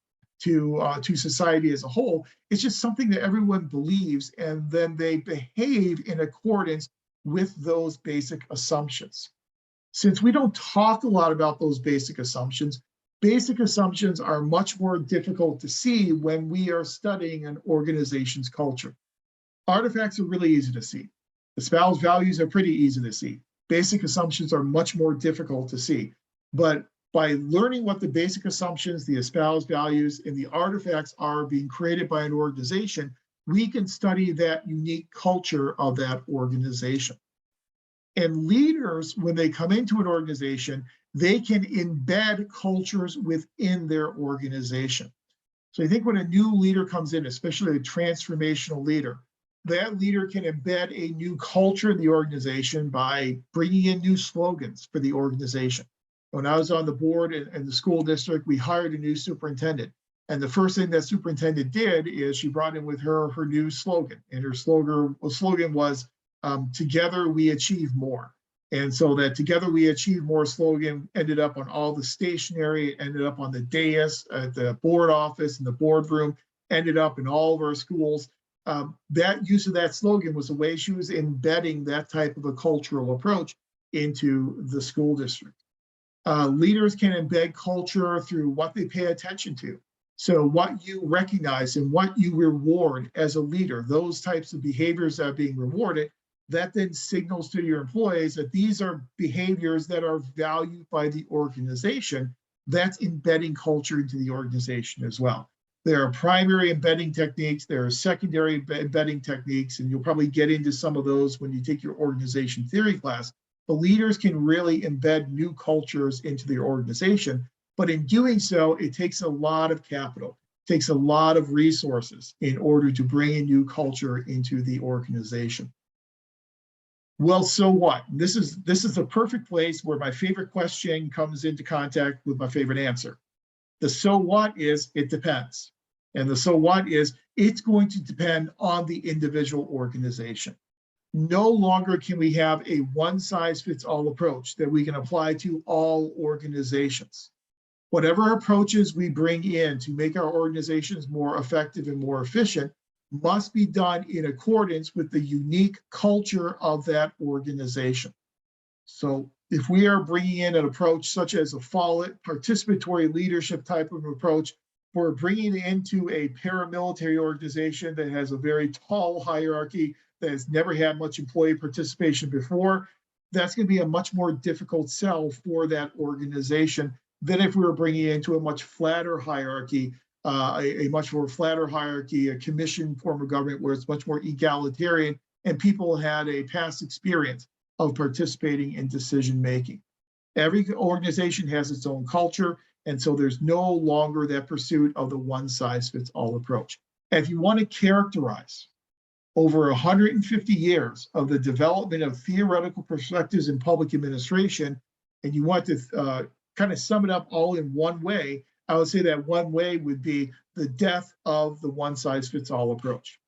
to society as a whole. It's just something that everyone believes, and then they behave in accordance with those basic assumptions. Since we don't talk a lot about those basic assumptions are much more difficult to see when we are studying an organization's culture. Artifacts are really easy to see. Espoused values are pretty easy to see. Basic assumptions are much more difficult to see. But by learning what the basic assumptions, the espoused values, and the artifacts are being created by an organization, we can study that unique culture of that organization. And leaders, when they come into an organization, they can embed cultures within their organization. So I think when a new leader comes in, especially a transformational leader, that leader can embed a new culture in the organization by bringing in new slogans for the organization. When I was on the board in the school district, we hired a new superintendent. And the first thing that superintendent did is she brought in with her new slogan. And her slogan was, together we achieve more. And so that together we achieve more slogan ended up on all the stationery, it ended up on the dais at the board office and the boardroom, ended up in all of our schools. That use of that slogan was the way she was embedding that type of a cultural approach into the school district. Leaders can embed culture through what they pay attention to. So what you recognize and what you reward as a leader, those types of behaviors that are being rewarded, that then signals to your employees that these are behaviors that are valued by the organization. That's embedding culture into the organization as well. There are primary embedding techniques, there are secondary embedding techniques, and you'll probably get into some of those when you take your organization theory class. The leaders can really embed new cultures into their organization, but in doing so, it takes a lot of capital, takes a lot of resources in order to bring a new culture into the organization. Well, so what? This is the perfect place where my favorite question comes into contact with my favorite answer. The so what is, it depends. And the so what is, it's going to depend on the individual organization. No longer can we have a one-size-fits-all approach that we can apply to all organizations. Whatever approaches we bring in to make our organizations more effective and more efficient must be done in accordance with the unique culture of that organization. So If we are bringing in an approach such as a FOLIT, participatory leadership type of approach, we're bringing it into a paramilitary organization that has a very tall hierarchy, that has never had much employee participation before, that's going to be a much more difficult sell for that organization than if we were bringing it into a much flatter hierarchy, a much more flatter hierarchy, a commission form of government where it's much more egalitarian and people had a past experience of participating in decision making. Every organization has its own culture, and so there's no longer that pursuit of the one size fits all approach. And if you want to characterize over 150 years of the development of theoretical perspectives in public administration, and you want to kind of sum it up all in one way, I would say that one way would be the death of the one size fits all approach.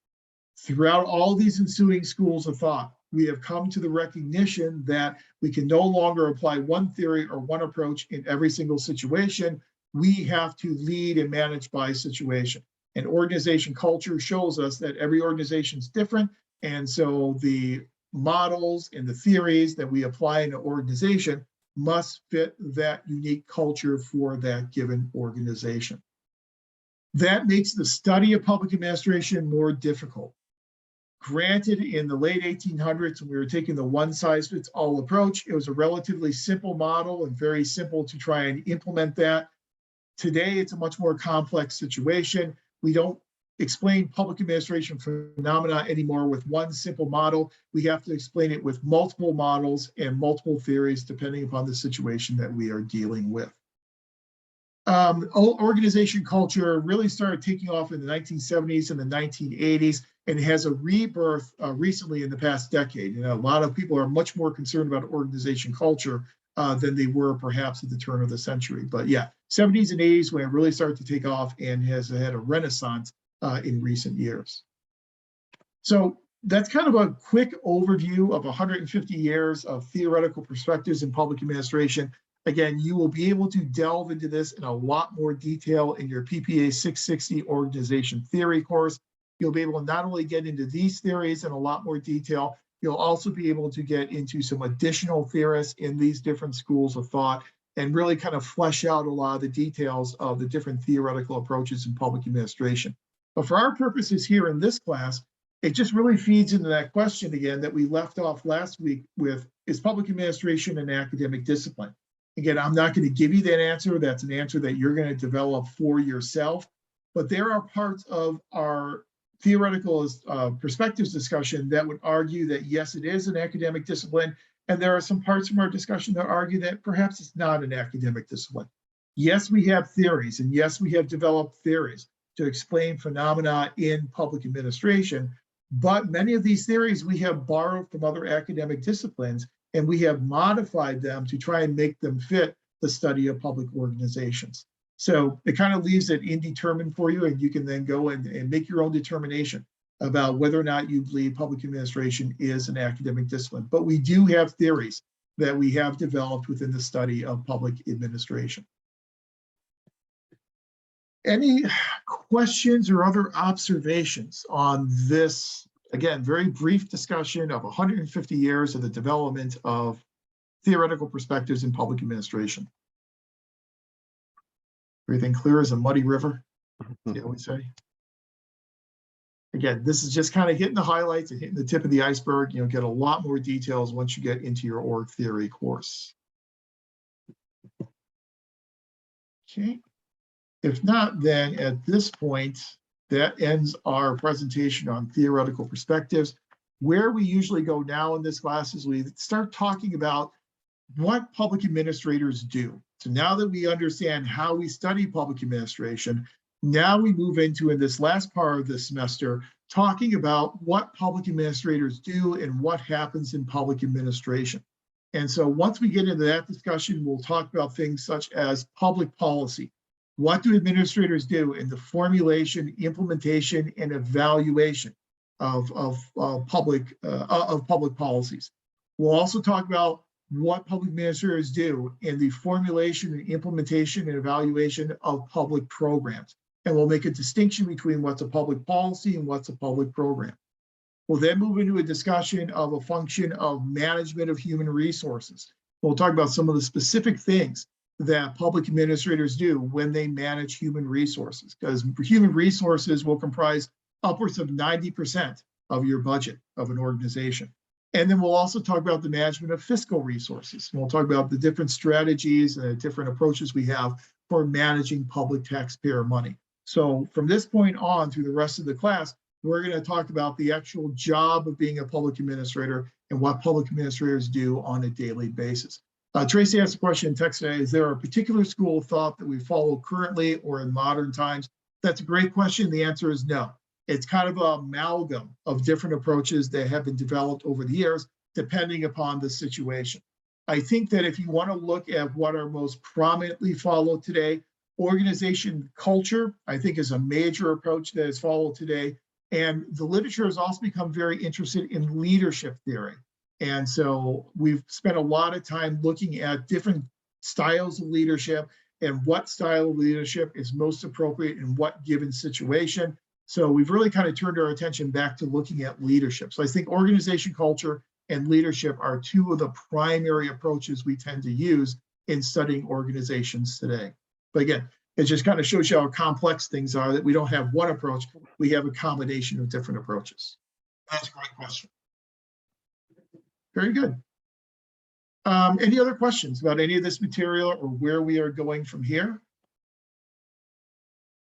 Throughout all these ensuing schools of thought, we have come to the recognition that we can no longer apply one theory or one approach in every single situation. We have to lead and manage by situation. And organization culture shows us that every organization is different. And so the models and the theories that we apply in an organization must fit that unique culture for that given organization. That makes the study of public administration more difficult. Granted, in the late 1800s, when we were taking the one size fits all approach, it was a relatively simple model and very simple to try and implement that. Today, it's a much more complex situation. We don't explain public administration phenomena anymore with one simple model. We have to explain it with multiple models and multiple theories, depending upon the situation that we are dealing with. Organization culture really started taking off in the 1970s and the 1980s, and has a rebirth recently in the past decade. You know, a lot of people are much more concerned about organization culture than they were perhaps at the turn of the century. But yeah, 70s and 80s when it really started to take off and has had a renaissance in recent years. So that's kind of a quick overview of 150 years of theoretical perspectives in public administration. Again, you will be able to delve into this in a lot more detail in your PPA 660 organization theory course. You'll be able to not only get into these theories in a lot more detail, you'll also be able to get into some additional theorists in these different schools of thought and really kind of flesh out a lot of the details of the different theoretical approaches in public administration. But for our purposes here in this class, it just really feeds into that question again that we left off last week with, is public administration an academic discipline? Again, I'm not going to give you that answer. That's an answer that you're going to develop for yourself. But there are parts of our theoretical perspectives discussion that would argue that yes, it is an academic discipline. And there are some parts from our discussion that argue that perhaps it's not an academic discipline. Yes, we have theories, and yes, we have developed theories to explain phenomena in public administration. But many of these theories we have borrowed from other academic disciplines, and we have modified them to try and make them fit the study of public organizations. So it kind of leaves it indeterminate for you, and you can then go and make your own determination about whether or not you believe public administration is an academic discipline. But we do have theories that we have developed within the study of public administration. Any questions or other observations on this, again, very brief discussion of 150 years of the development of theoretical perspectives in public administration? Everything clear as a muddy river, you always say. Again, this is just kind of hitting the highlights and hitting the tip of the iceberg. You'll get a lot more details once you get into your org theory course. Okay. If not, then at this point, that ends our presentation on theoretical perspectives. Where we usually go now in this class is we start talking about what public administrators do. So now that we understand how we study public administration, now we move into, in this last part of the semester, talking about what public administrators do and what happens in public administration. And so once we get into that discussion, we'll talk about things such as public policy. What do administrators do in the formulation, implementation, and evaluation of public policies? We'll also talk about what public administrators do in the formulation and implementation and evaluation of public programs. And we'll make a distinction between what's a public policy and what's a public program. We'll then move into a discussion of a function of management of human resources. We'll talk about some of the specific things that public administrators do when they manage human resources, because human resources will comprise upwards of 90% of your budget of an organization. And then we'll also talk about the management of fiscal resources. And we'll talk about the different strategies and the different approaches we have for managing public taxpayer money. So from this point on through the rest of the class, we're going to talk about the actual job of being a public administrator and what public administrators do on a daily basis. Tracy asked a question in text today: is there a particular school of thought that we follow currently or in modern times? That's a great question. The answer is no. It's kind of an amalgam of different approaches that have been developed over the years, depending upon the situation. I think that if you want to look at what are most prominently followed today, organization culture, I think, is a major approach that is followed today. And the literature has also become very interested in leadership theory. And so we've spent a lot of time looking at different styles of leadership and what style of leadership is most appropriate in what given situation. So we've really kind of turned our attention back to looking at leadership. So I think organization culture and leadership are two of the primary approaches we tend to use in studying organizations today. But again, it just kind of shows you how complex things are, that we don't have one approach, we have a combination of different approaches. That's a great question. Very good. Any other questions about any of this material or where we are going from here?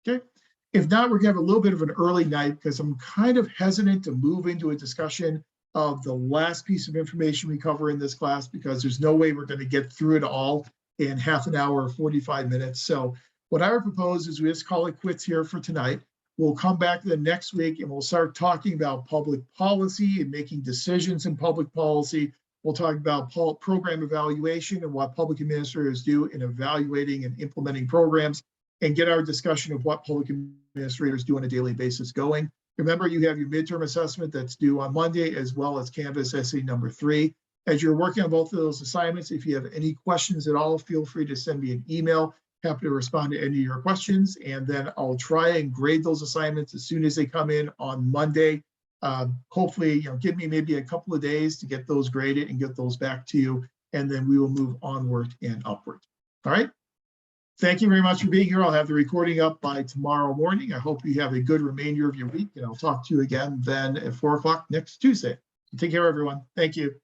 Okay. If not, we're going to have a little bit of an early night because I'm kind of hesitant to move into a discussion of the last piece of information we cover in this class, because there's no way we're going to get through it all in half an hour or 45 minutes. So what I would propose is we just call it quits here for tonight. We'll come back the next week and we'll start talking about public policy and making decisions in public policy. We'll talk about program evaluation and what public administrators do in evaluating and implementing programs, and get our discussion of what public administrators do on a daily basis going. Remember, you have your midterm assessment that's due on Monday, as well as Canvas essay number 3. As you're working on both of those assignments, if you have any questions at all, feel free to send me an email. Happy to respond to any of your questions, and then I'll try and grade those assignments as soon as they come in on Monday. Hopefully, give me maybe a couple of days to get those graded and get those back to you, and then we will move onward and upward. All right. Thank you very much for being here. I'll have the recording up by tomorrow morning. I hope you have a good remainder of your week, and I'll talk to you again then at 4 o'clock next Tuesday. Take care, everyone. Thank you.